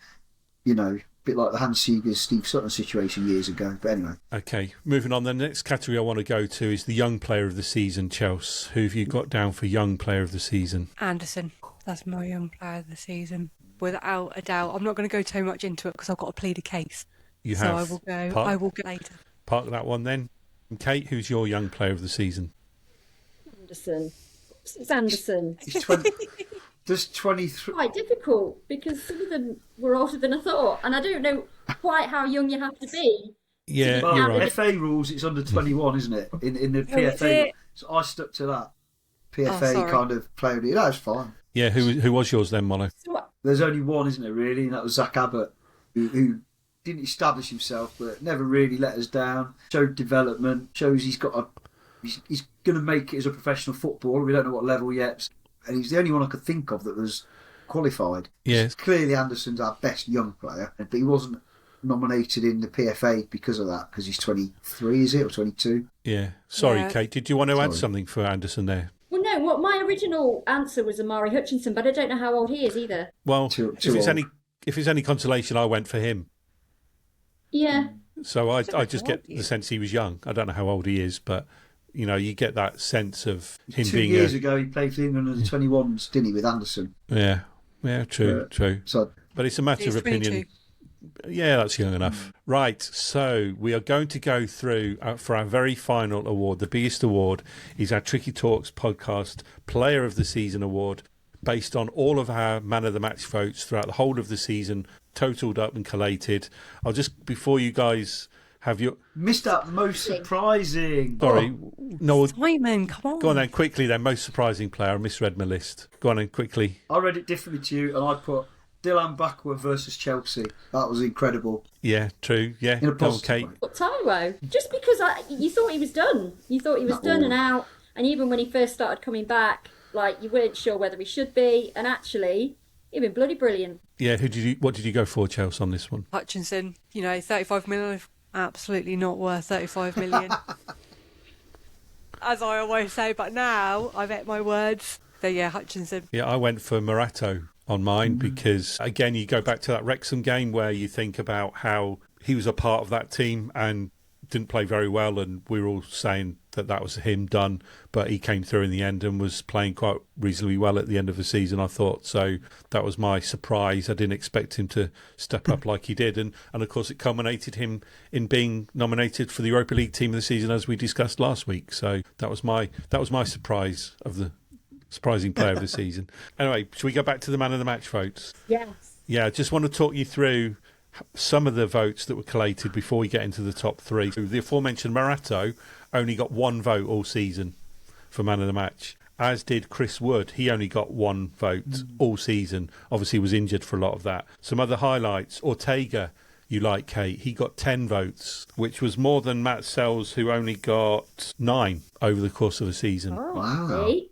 you know, a bit like the Hans Seegers, Steve Sutton situation years ago. But anyway. Okay, moving on. The next category I want to go to is the young player of the season, Chelsea. Who have you got down for young player of the season? Anderson. That's my young player of the season. Without a doubt. I'm not going to go too much into it because I've got to plead a case. You so have. I will go later. Park that one then. And Kate, who's your young player of the season? Anderson. It's Anderson. He's 20, there's 23. Quite difficult because some of them were older than I thought, and I don't know quite how young you have to be. Yeah, Well, you're right. FA rules, it's under 21, isn't it? In the is PFA. it? So I stuck to that. PFA sorry. kind of player. That's fine. Yeah, who was yours then, Molo? So what? There's only one, isn't there, really? And that was Zach Abbott, who didn't establish himself, but never really let us down. Showed development, shows he's got he's going to make it as a professional footballer. We don't know what level yet. And he's the only one I could think of that was qualified. Yes. Clearly Anderson's our best young player, but he wasn't nominated in the PFA because of that, because he's 23, is it, or 22? Yeah. Sorry, Yeah. Kate. Did you want to add Sorry. something for Anderson there? Well, no. What my original answer was Amari Hutchinson, but I don't know how old he is either. Well, Too if it's old. any consolation, I went for him. Yeah. So I don't know just how get old he the is. sense he was young. I don't know how old he is, but you know, you get that sense of him 2 being years ago he played for England under the 21s, didn't he, with Anderson? Yeah, true. So But it's a matter He's of opinion. 22. Yeah, that's young enough. Right, so we are going to go through for our very final award. The biggest award is our Tricky Talks podcast Player of the Season award, based on all of our man of the match votes throughout the whole of the season, totaled up and collated. I'll just, before you guys have your... missed out most surprising. Sorry, no, Simon, come on. go on then, quickly then. Most surprising player. I misread my list. Go on then, quickly. I read it differently to you, and I put Dylan Bakwa versus Chelsea. That was incredible. Yeah, true. Yeah, In a go on, positive Kate. way. But Taiwo, just because you thought he was done. You thought he was done and out. And even when he first started coming back, like, you weren't sure whether he should be. And actually, he'd been bloody brilliant. Yeah, what did you go for, Chelsea, on this one? Hutchinson, 35 million, absolutely not worth 35 million. As I always say, but now I've ate my words. So yeah, Hutchinson. Yeah, I went for Morato on mine because, again, you go back to that Wrexham game where you think about how he was a part of that team and didn't play very well, and we were all saying that was him done, but he came through in the end and was playing quite reasonably well at the end of the season, I thought. So that was my surprise. I didn't expect him to step up like he did, and of course it culminated him in being nominated for the Europa League team of the season, as we discussed last week. So that was my surprise of the surprising player of the season. Anyway, should we go back to the man of the match votes? Yes. Yeah, I just want to talk you through some of the votes that were collated before we get into the top three. So the aforementioned Morato only got 1 vote all season for man of the match, as did Chris Wood. He only got 1 vote all season. Obviously, he was injured for a lot of that. Some other highlights: Ortega, you like, Kate, he got 10 votes, which was more than Matt Sells, who only got 9 over the course of the season. Wow. See?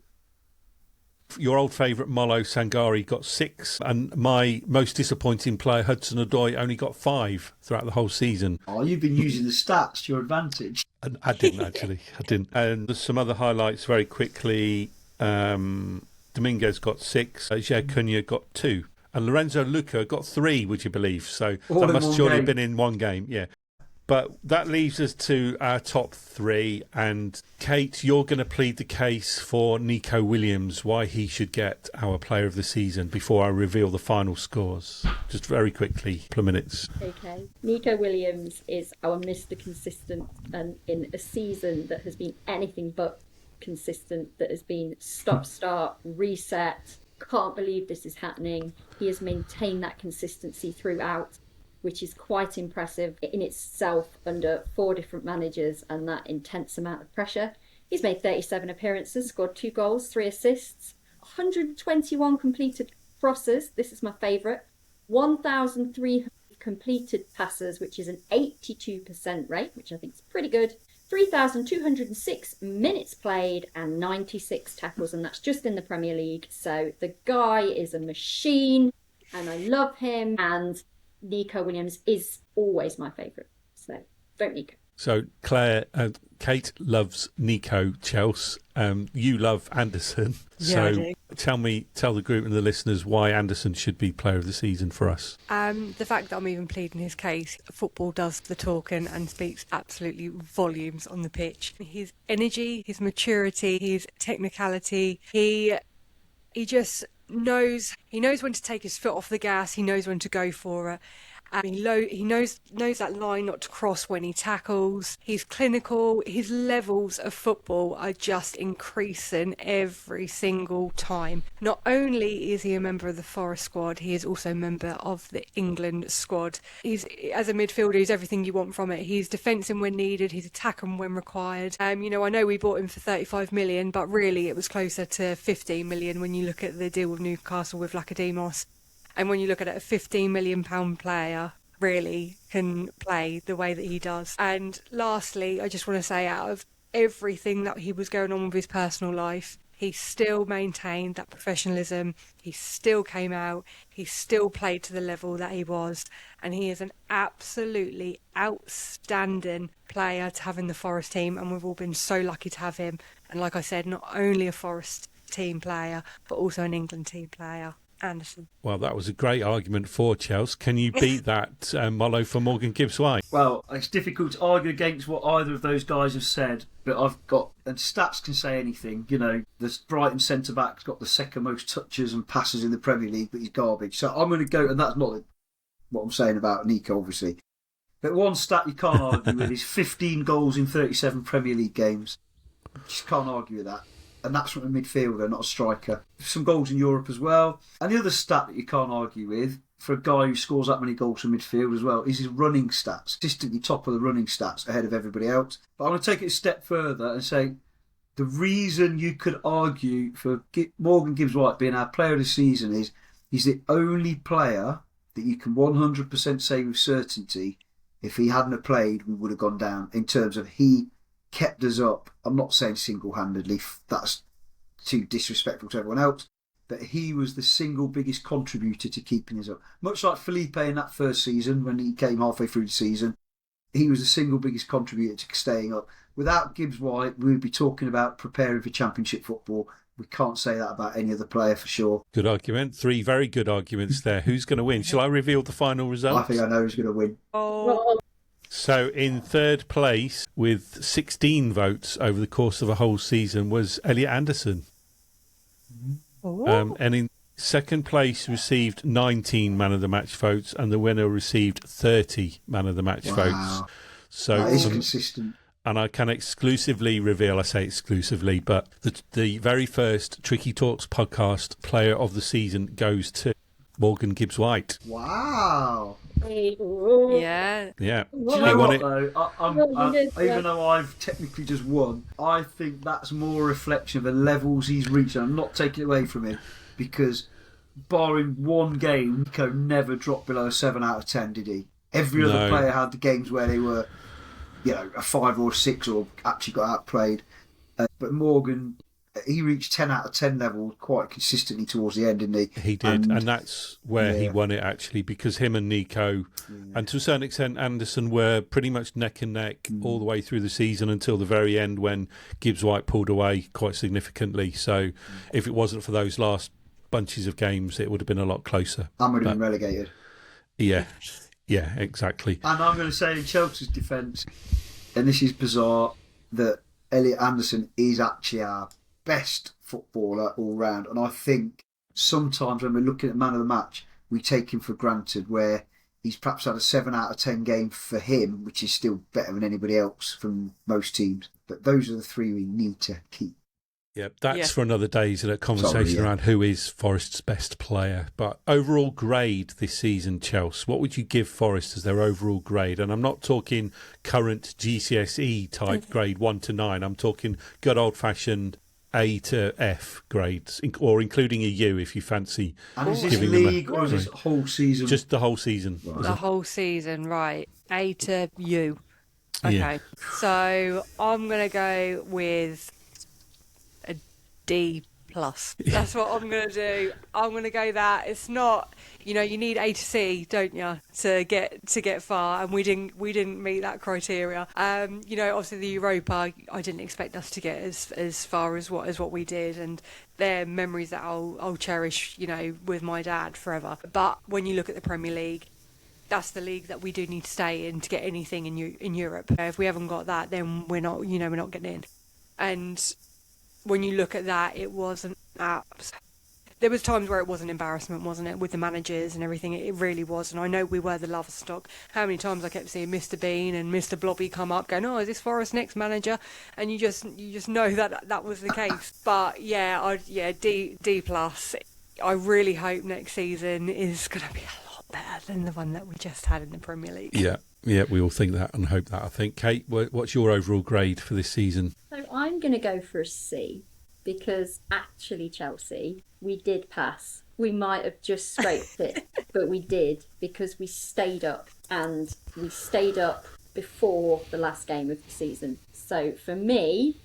Your old favourite Molo Sangari got 6, and my most disappointing player Hudson-Odoi only got 5 throughout the whole season. Oh, you've been using the stats to your advantage. And I didn't actually. I didn't. And there's some other highlights very quickly. Dominguez got 6. Jair Cunha got 2. And Lorenzo Luca got 3, would you believe? So All that in must one surely have game. been in one game, yeah. But that leaves us to our top three. And Kate, you're going to plead the case for Nico Williams, why he should get our player of the season before I reveal the final scores. Just very quickly, couple of minutes. Okay. Nico Williams is our Mr. Consistent, and in a season that has been anything but consistent, that has been stop-start, reset. Can't believe this is happening. He has maintained that consistency throughout, which is quite impressive in itself under 4 different managers and that intense amount of pressure. He's made 37 appearances, scored 2 goals, 3 assists, 121 completed crosses, this is my favourite, 1,300 completed passes, which is an 82% rate, which I think is pretty good, 3,206 minutes played and 96 tackles, and that's just in the Premier League. So the guy is a machine and I love him, and Nico Williams is always my favourite. So vote Nico. So Kate loves Nico, Chelsea. You love Anderson. Yeah, I So do. tell the group and the listeners why Anderson should be player of the season for us. The fact that I'm even pleading his case, football does the talking and speaks absolutely volumes on the pitch. His energy, his maturity, his technicality, he just knows when to take his foot off the gas. He knows when to go for it. He knows that line not to cross when he tackles. He's clinical. His levels of football are just increasing every single time. Not only is he a member of the Forest squad, he is also a member of the England squad. He's, as a midfielder, he's everything you want from it. He's defending when needed. He's attacking when required. I know we bought him for 35 million, but really it was closer to 15 million when you look at the deal with Newcastle with Lacademos. And when you look at it, a £15 million player really can play the way that he does. And lastly, I just want to say, out of everything that he was going on with his personal life, he still maintained that professionalism. He still came out. He still played to the level that he was. And he is an absolutely outstanding player to have in the Forest team. And we've all been so lucky to have him. And like I said, not only a Forest team player, but also an England team player. Anderson. Well, that was a great argument for Chelsea. Can you beat that, Mollo, for Morgan Gibbs-White? Well, it's difficult to argue against what either of those guys have said, but and stats can say anything. The Brighton centre-back's got the second most touches and passes in the Premier League, but he's garbage. So I'm going to go, and that's not what I'm saying about Nico, obviously. But one stat you can't argue with is 15 goals in 37 Premier League games. You just can't argue with that. And that's from a midfielder, not a striker. Some goals in Europe as well. And the other stat that you can't argue with, for a guy who scores that many goals from midfield as well, is his running stats. Consistently top of the running stats ahead of everybody else. But I'm going to take it a step further and say the reason you could argue for Morgan Gibbs-White being our player of the season is he's the only player that you can 100% say with certainty, if he hadn't have played, we would have gone down, in terms of he kept us up. I'm not saying single-handedly, that's too disrespectful to everyone else, but he was the single biggest contributor to keeping us up. Much like Felipe in that first season, when he came halfway through the season, he was the single biggest contributor to staying up. Without Gibbs-White, we would be talking about preparing for Championship football. We can't say that about any other player for sure. Good argument. 3 very good arguments there. Who's going to win? Shall I reveal the final result? I think I know who's going to win. So in third place, with 16 votes over the course of a whole season, was Elliot Anderson. And in second place received 19 man of the match votes, and the winner received 30 man of the match votes. So that is consistent. And I can exclusively reveal, I say exclusively, but the very first Tricky Talks podcast player of the season goes to Morgan Gibbs-White. Wow. Yeah. Yeah. Do you know what, though? Even though I've technically just won, I think that's more a reflection of the levels he's reached. And I'm not taking it away from him, because barring one game, Nico never dropped below a 7 out of 10, did he? Every other player had the games where they were, a 5 or a 6 or actually got outplayed. But Morgan, he reached 10 out of 10 level quite consistently towards the end, didn't he? He did, and that's where he won it, actually, because him and Nico, and to a certain extent Anderson, were pretty much neck and neck all the way through the season until the very end, when Gibbs-White pulled away quite significantly. So if it wasn't for those last bunches of games, it would have been a lot closer. And would have been relegated. Yeah. Yeah, exactly. And I'm going to say in Chelsea's defence, and this is bizarre, that Elliot Anderson is actually our best footballer all round. And I think sometimes when we're looking at man of the match, we take him for granted, where he's perhaps had a 7 out of 10 game for him, which is still better than anybody else from most teams. But those are the three we need to keep. Yeah, that's for another day, isn't it? Conversation Sorry, around who is Forest's best player. But overall grade this season, Chelsea, what would you give Forest as their overall grade? And I'm not talking current GCSE type grade 1 to 9. I'm talking good old-fashioned A to F grades, or including a U if you fancy. And is this giving them league or is this whole season? Just the whole season. Right. The whole season, right. A to U. Okay. Yeah. So I'm going to go with a D plus. That's what I'm going to do. I'm going to go that. It's not, you need A to C, don't you, to get far, and we didn't meet that criteria. Obviously the Europa, I didn't expect us to get as far as what we did, and they're memories that I'll cherish, with my dad forever. But when you look at the Premier League, that's the league that we do need to stay in to get anything in Europe. If we haven't got that, then we're not getting in. And when you look at that, it wasn't. There was times where it was an embarrassment, wasn't it, with the managers and everything. It really was, and I know we were the laughing stock. How many times I kept seeing Mr. Bean and Mr. Blobby come up, going, "Oh, is this Forest's next manager?" And you just know that was the case. But D plus. I really hope next season is going to be a lot better than the one that we just had in the Premier League. Yeah, we all think that and hope that, I think. Kate, what's your overall grade for this season? So I'm going to go for a C, because actually, Chelsea, we did pass. We might have just scraped it, but we did, because we stayed up, and we stayed up before the last game of the season. So for me,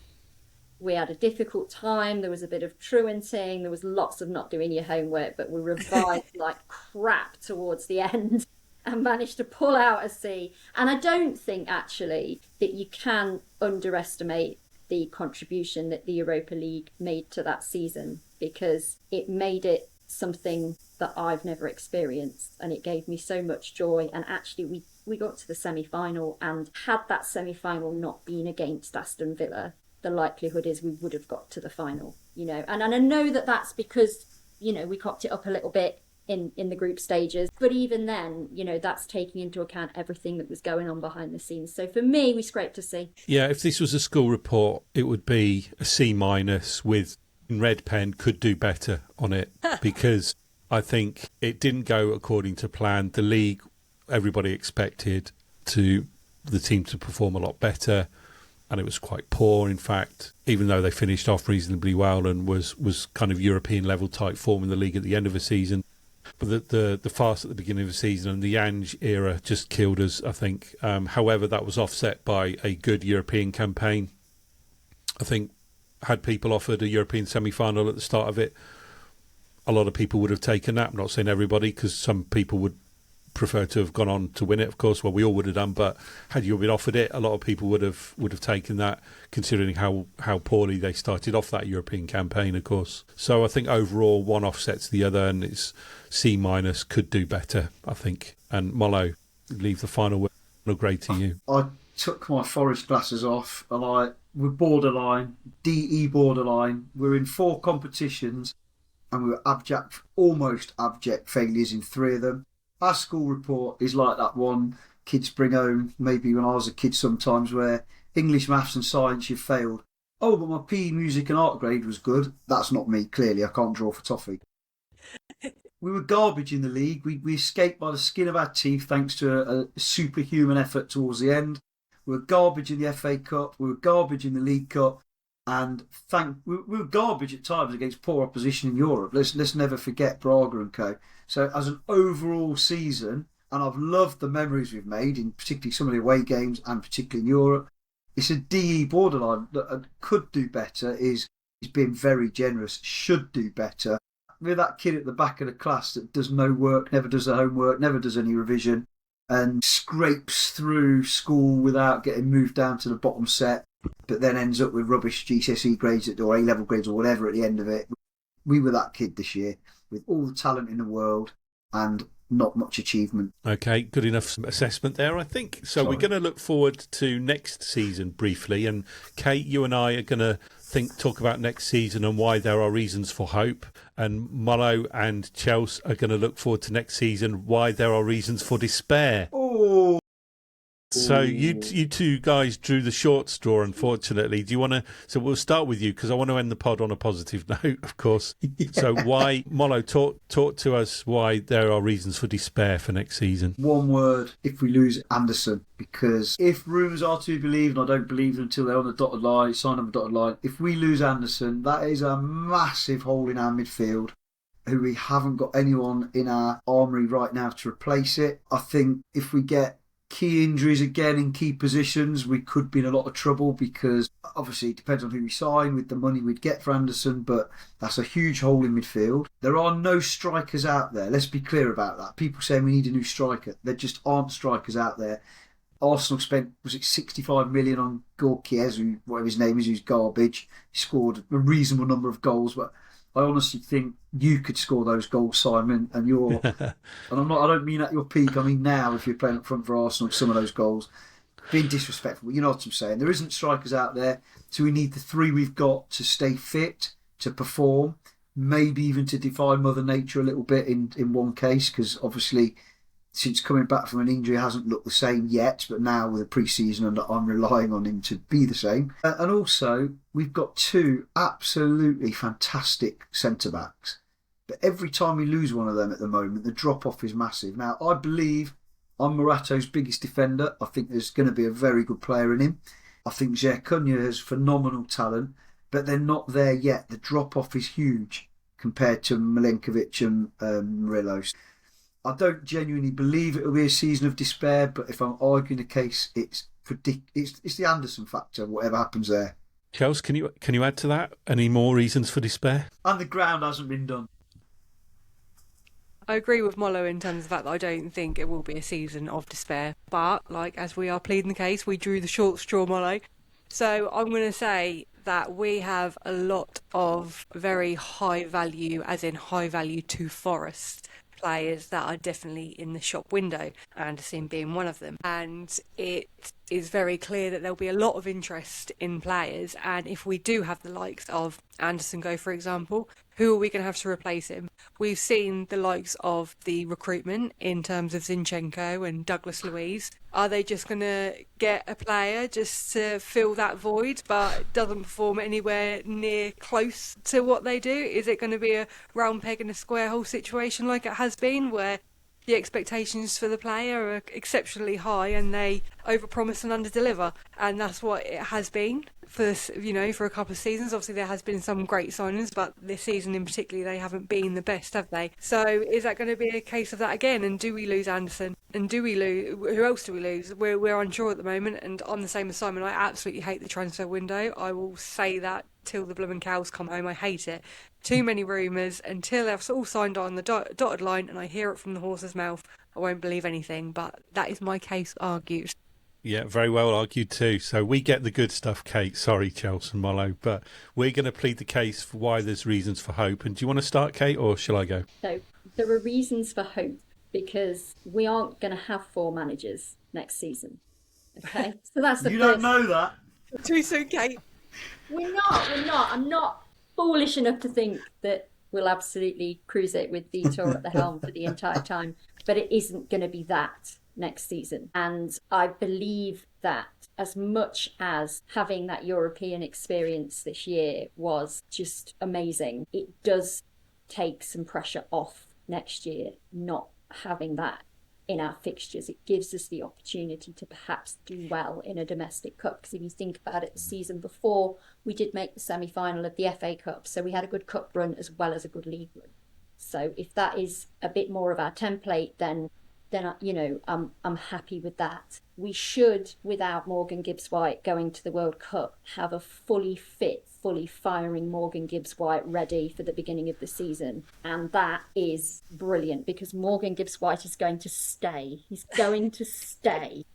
we had a difficult time. There was a bit of truanting. There was lots of not doing your homework, but we revived like crap towards the end and managed to pull out a C. And I don't think actually that you can underestimate the contribution that the Europa League made to that season, because it made it something that I've never experienced, and it gave me so much joy. And actually we got to the semi-final, and had that semi-final not been against Aston Villa, the likelihood is we would have got to the final, And I know that that's because, we cocked it up a little bit in the group stages. But even then, that's taking into account everything that was going on behind the scenes. So for me, we scraped a C. Yeah, if this was a school report, it would be a C minus with in red pen, could do better on it, because I think it didn't go according to plan. The league, everybody expected the team to perform a lot better, and it was quite poor, in fact, even though they finished off reasonably well and was kind of European level type form in the league at the end of the season. But the fast at the beginning of the season and the Ange era just killed us, I think. However, that was offset by a good European campaign. I think had people offered a European semi-final at the start of it, a lot of people would have taken that. I'm not saying everybody, because some people would prefer to have gone on to win it, of course. Well, we all would have done, but had you been offered it, a lot of people would have taken that, considering how poorly they started off that European campaign, of course. So I think overall one offsets the other, and it's C minus, could do better, I think. And Mollo, leave the final grade to you. I took my Forest glasses off, and we're borderline, DE borderline. We're in 4 competitions, and we were almost abject failures in 3 of them. Our school report is like that one kids bring home, maybe when I was a kid sometimes, where English, maths and science you failed. Oh, but my PE, music and art grade was good. That's not me, clearly. I can't draw for toffee. We were garbage in the league. We escaped by the skin of our teeth thanks to a superhuman effort towards the end. We were garbage in the FA Cup. We were garbage in the League Cup. And we were garbage at times against poor opposition in Europe. Let's never forget Braga and co. So as an overall season, and I've loved the memories we've made, in particularly some of the away games and particularly in Europe, it's a DE borderline. That could do better is being very generous, should do better. We're that kid at the back of the class that does no work, never does the homework, never does any revision, and scrapes through school without getting moved down to the bottom set, but then ends up with rubbish GCSE grades or A-level grades or whatever at the end of it. We were that kid this year, with all the talent in the world, and not much achievement. Okay, good enough assessment there, I think. So we're going to look forward to next season briefly. And Kate, you and I are going to talk about next season and why there are reasons for hope. And Mollo and Chelsea are going to look forward to next season, why there are reasons for despair. Oh. So you two guys drew the short straw, unfortunately. Do you want to? So we'll start with you because I want to end the pod on a positive note, of course. Yeah. So why, Mollo, talk to us why there are reasons for despair for next season. One word: if we lose Anderson, because if rumours are to be believed, and I don't believe them until they're on the dotted line, sign on the dotted line. If we lose Anderson, that is a massive hole in our midfield. Who we haven't got anyone in our armoury right now to replace it. I think if we get key injuries again in key positions, we could be in a lot of trouble because obviously it depends on who we sign with the money we'd get for Anderson, but that's a huge hole in midfield. There are no strikers out there. Let's be clear about that. People say we need a new striker. There just aren't strikers out there. Arsenal spent, was it 65 million on Gorkiez, who, whatever his name is, who's garbage. He scored a reasonable number of goals, but I honestly think you could score those goals, Simon, and you're. And I don't mean at your peak. I mean now, if you're playing up front for Arsenal, some of those goals, being disrespectful. You know what I'm saying? There isn't strikers out there, so we need the three we've got to stay fit, to perform, maybe even to defy Mother Nature a little bit in one case, because obviously since coming back from an injury hasn't looked the same yet, but now with a pre-season I'm relying on him to be the same. And also we've got two absolutely fantastic centre-backs, but every time we lose one of them at the moment the drop-off is massive. Now I believe I'm Morato's biggest defender. I think there's going to be a very good player in him. I think Jair Cunha has phenomenal talent, but they're not there yet. The drop-off is huge compared to Milenkovic and Morelos. I don't genuinely believe it'll be a season of despair, but if I'm arguing the case, it's the Anderson factor, whatever happens there. Chelsea, can you add to that? Any more reasons for despair? And the ground hasn't been done. I agree with Mollo in terms of the fact that I don't think it will be a season of despair. But, like, as we are pleading the case, we drew the short straw, Mollo. So I'm going to say that we have a lot of very high value, as in high value to Forest, players that are definitely in the shop window, Anderson being one of them. And it is very clear that there'll be a lot of interest in players, and if we do have the likes of Anderson go, for example, who are we going to have to replace him? We've seen the likes of the recruitment in terms of Zinchenko and Douglas Luiz. Are they just going to get a player just to fill that void but doesn't perform anywhere near close to what they do? Is it going to be a round peg in a square hole situation like it has been, where the expectations for the player are exceptionally high and they overpromise and underdeliver? And that's what it has been for a couple of seasons. Obviously there has been some great signings, but this season in particular they haven't been the best, have they? So is that going to be a case of that again? And do we lose Anderson? And who else do we lose? We're unsure at the moment, and I'm the same as Simon. I absolutely hate the transfer window. I will say that till the blooming cows come home. I hate it. Too many rumours. Until they've all signed on the dotted line and I hear it from the horse's mouth, I won't believe anything. But that is my case argued. Yeah, very well argued too. So we get the good stuff, Kate. Sorry, Chelsea and Mollo, but we're going to plead the case for why there's reasons for hope. And do you want to start, Kate, or shall I go? So there are reasons for hope because we aren't going to have 4 managers next season. Okay, so that's the You first. don't know that. Too soon, Kate. We're not. I'm not foolish enough to think that we'll absolutely cruise it with Vitor at the helm for the entire time, but it isn't going to be that next season. And I believe that as much as having that European experience this year was just amazing, it does take some pressure off next year not having that in our fixtures. It gives us the opportunity to perhaps do well in a domestic cup, because if you think about it, the season before we did make the semi-final of the FA Cup, so we had a good cup run as well as a good league run. So if that is a bit more of our template, then I'm happy with that. We should, without Morgan Gibbs-White going to the World Cup, have a fully fit, fully firing Morgan Gibbs-White ready for the beginning of the season. And that is brilliant because Morgan Gibbs-White is going to stay. He's going to stay.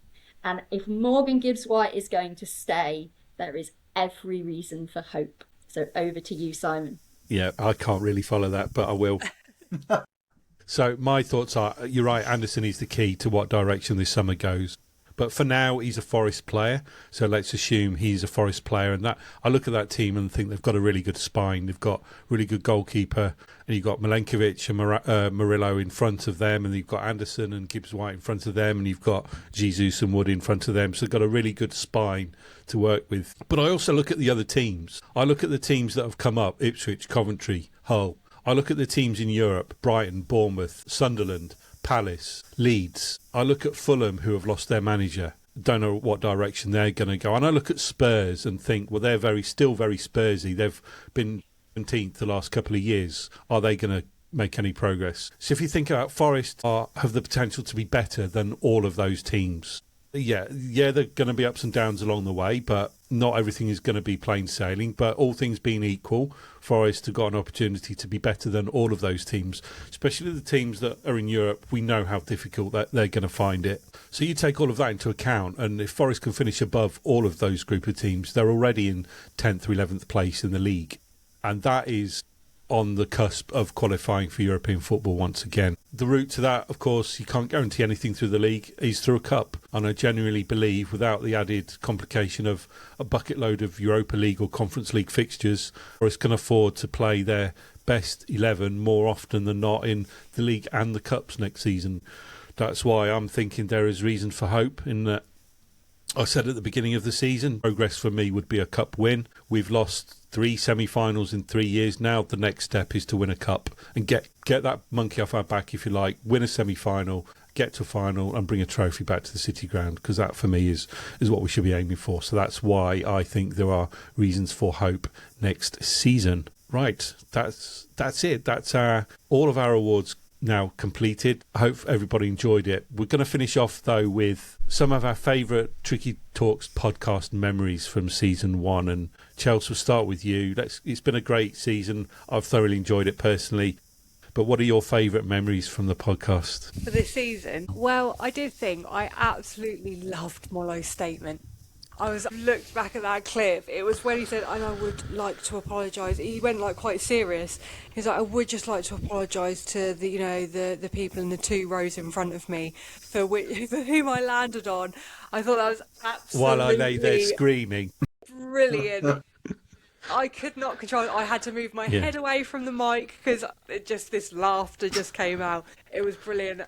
And if Morgan Gibbs-White is going to stay, there is every reason for hope. So over to you, Simon. Yeah, I can't really follow that, but I will. So my thoughts are, you're right, Anderson is the key to what direction this summer goes. But for now, he's a Forest player, so let's assume he's a Forest player. And that I look at that team and think they've got a really good spine. They've got really good goalkeeper, and you've got Milenkovic and Murillo in front of them, and you've got Anderson and Gibbs-White in front of them, and you've got Jesus and Wood in front of them. So they've got a really good spine to work with. But I also look at the other teams. I look at the teams that have come up, Ipswich, Coventry, Hull. I look at the teams in Europe, Brighton, Bournemouth, Sunderland, Palace, Leeds. I look at Fulham, who have lost their manager. Don't know what direction they're going to go. And I look at Spurs and think, well, they're still very Spursy. They've been 17th the last couple of years. Are they going to make any progress? So if you think about Forest, have the potential to be better than all of those teams. Yeah, they're going to be ups and downs along the way, but not everything is going to be plain sailing. But all things being equal, Forest have got an opportunity to be better than all of those teams, especially the teams that are in Europe. We know how difficult that they're going to find it. So you take all of that into account, and if Forest can finish above all of those group of teams, they're already in 10th or 11th place in the league. And that is on the cusp of qualifying for European football once again. The route to that, of course, you can't guarantee anything through the league, is through a cup. And I genuinely believe, without the added complication of a bucket load of Europa League or Conference League fixtures, Forest can afford to play their best 11 more often than not in the league and the cups next season. That's why I'm thinking there is reason for hope in that. I said at the beginning of the season, progress for me would be a cup win. We've lost 3 semi-finals in 3 years now. The next step is to win a cup and get that monkey off our back, if you like, win a semi-final, get to a final and bring a trophy back to the City Ground, because that for me is what we should be aiming for. So that's why I think there are reasons for hope next season. Right, that's it. That's all of our awards now completed. I hope everybody enjoyed it. We're going to finish off though with some of our favourite Tricky Talks podcast memories from season 1. And Chelsea, we'll start with you. It's been a great season. I've thoroughly enjoyed it personally. But what are your favourite memories from the podcast? For this season, well, I did think I absolutely loved Molo's statement. I looked back at that clip. It was when he said, and I would like to apologise. He went like quite serious. He's like, I would just like to apologise to the people in the 2 rows in front of me for whom I landed on. I thought that was absolutely While I lay there screaming. Brilliant. I could not control it. I had to move my head away from the mic because this laughter just came out. It was brilliant.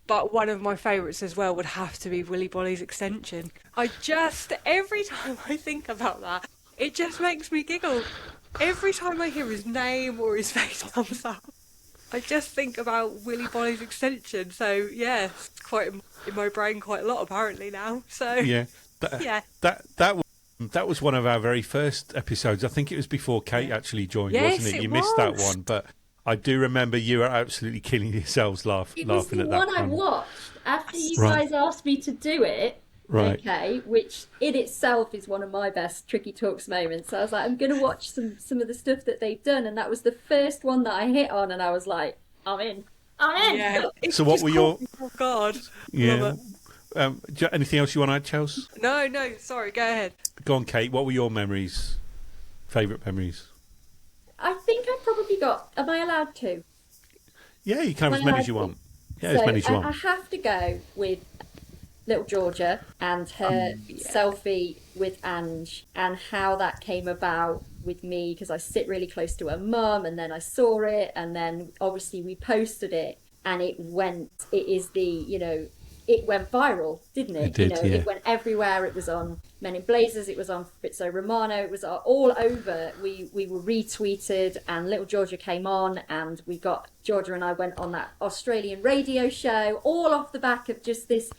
But one of my favourites as well would have to be Willy Bolly's extension. Every time I think about that, it just makes me giggle. Every time I hear his name or his face comes up, I just think about Willy Bolly's extension. So, yeah, it's quite in my brain quite a lot apparently now. So, yeah. That was one of our very first episodes. I think it was before Kate actually joined, wasn't it? You missed that one, but I do remember you were absolutely killing yourselves laughing at that. It was the one I watched after you guys asked me to do it. Right. Okay, which in itself is one of my best Tricky Talks moments. So I was like, I'm going to watch some of the stuff that they've done, and that was the first one that I hit on, and I was like, I'm in. Yeah. So what were your... Oh, God. Yeah. Anything else you want to add, Chelsea? No, sorry, go ahead. Go on, Kate. What were your memories? Favourite memories? I think I've probably got... Am I allowed to? Yeah, you can have as many as you want. Yeah, as many as you want. I have to go with little Georgia and her selfie with Ange and how that came about with me, because I sit really close to her mum, and then I saw it, and then obviously we posted it, and it went viral, didn't it? It did, yeah. It went everywhere. It was on Men in Blazers, it was on Fabrizio Romano, it was all over. We were retweeted, and little Georgia came on, and Georgia and I went on that Australian radio show, all off the back of just this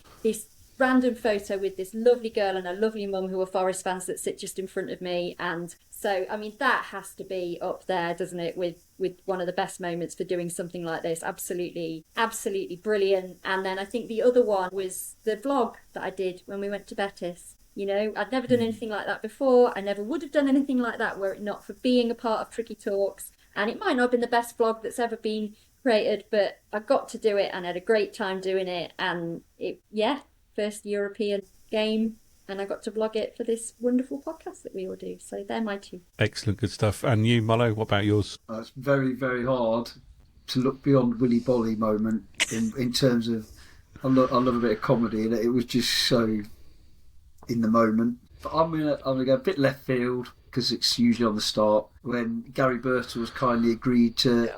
random photo with this lovely girl and a lovely mum who are Forest fans that sit just in front of me. And so, I mean, that has to be up there, doesn't it, with one of the best moments for doing something like this. Absolutely brilliant. And then I think the other one was the vlog that I did when we went to Betis. I'd never done anything like that before. I never would have done anything like that were it not for being a part of Tricky Talks. And it might not have been the best vlog that's ever been created, but I got to do it and had a great time doing it. And first European game, and I got to vlog it for this wonderful podcast that we all do. So they're my 2. Excellent, good stuff. And you, Molo, what about yours? It's very, very hard to look beyond Willy Bolly moment in terms of I love a bit of comedy, and it was just so in the moment. But I'm gonna go a bit left field because it's usually on the start when Gary Birtles kindly agreed to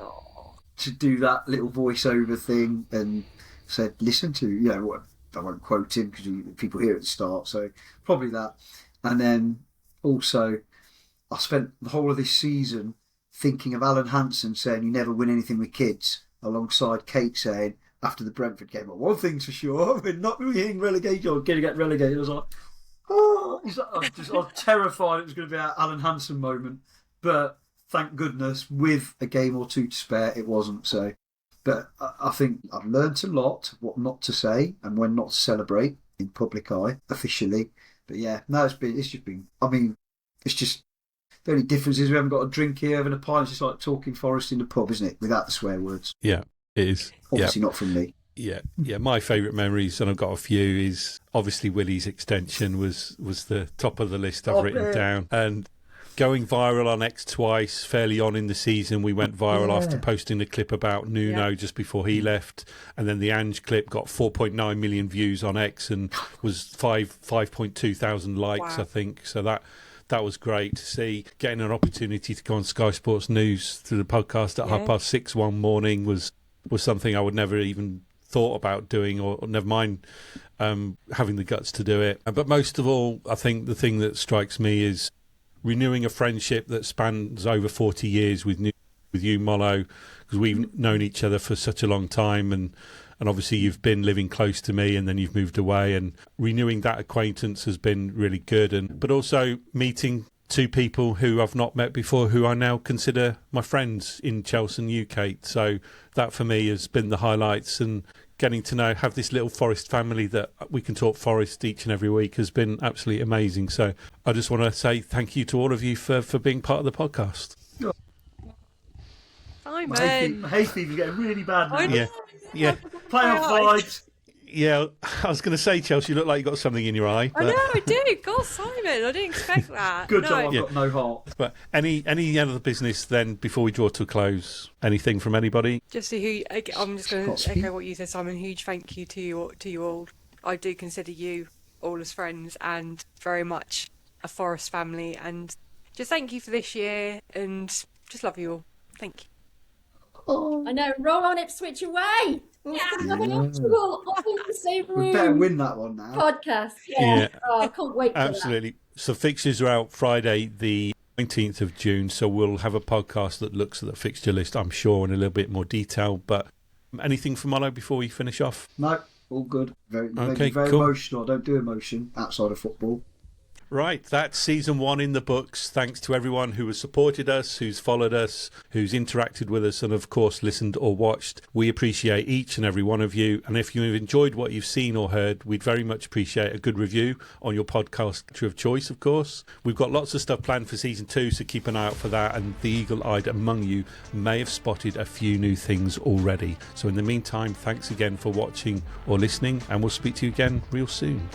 do that little voiceover thing and said, "Listen to I won't quote him because people hear it at the start, so probably that." And then also, I spent the whole of this season thinking of Alan Hansen saying, "You never win anything with kids," alongside Kate saying after the Brentford game, "Well, one thing's for sure, we're not being relegated or going to get relegated." I was like, oh, I was terrified it was going to be an Alan Hansen moment, but thank goodness, with a game or two to spare, it wasn't. So, but I think I've learnt a lot what not to say and when not to celebrate in public eye officially. But yeah, no, it's just been. I mean, it's just the only difference is we haven't got a drink here, having a pint. It's just like talking Forest in the pub, isn't it? Without the swear words. Yeah, it is. Obviously not from me. Yeah. My favourite memories, and I've got a few, is obviously Willie's extension was the top of the list I've written down. And going viral on X twice, fairly on in the season, we went viral after posting a clip about Nuno just before he left. And then the Ange clip got 4.9 million views on X and was 5.2 thousand likes, I think. So that was great to see. Getting an opportunity to go on Sky Sports News through the podcast at 6:30 one morning was something I would never even thought about doing, or never mind having the guts to do it. But most of all, I think the thing that strikes me is renewing a friendship that spans over 40 years with you, Molo, because we've known each other for such a long time, and obviously you've been living close to me and then you've moved away, and renewing that acquaintance has been really good. But also meeting two people who I've not met before, who I now consider my friends in Chelsea and you, Kate. So that for me has been the highlights, and getting to have this little Forest family that we can talk Forest each and every week has been absolutely amazing. So I just want to say thank you to all of you for being part of the podcast. Simon. My hay fever's getting really bad now. Yeah. Playoff vibes. Yeah, I was going to say, Chelsea, you look like you got something in your eye. But... I know, I do. God, Simon, I didn't expect that. Good job, I've got no heart. But any other business then before we draw to a close? Anything from anybody? Just I'm just going to echo what you said, Simon. Huge thank you to you all. I do consider you all as friends and very much a Forest family. And just thank you for this year, and just love you all. Thank you. Oh. I know, roll on Ipswich away. We better win that one now. Podcast. Yeah. Oh, I can't wait for absolutely. That. So fixtures are out Friday the 19th of June, so we'll have a podcast that looks at the fixture list, I'm sure, in a little bit more detail. But anything from Molo before we finish off? No, all good. Very cool. Emotional. I don't do emotion outside of football. Right, that's season 1 in the books. Thanks to everyone who has supported us, who's followed us, who's interacted with us, and of course listened or watched. We appreciate each and every one of you. And if you've enjoyed what you've seen or heard, we'd very much appreciate a good review on your podcast of choice, of course. We've got lots of stuff planned for season 2, so keep an eye out for that. And the eagle-eyed among you may have spotted a few new things already. So in the meantime, thanks again for watching or listening, and we'll speak to you again real soon.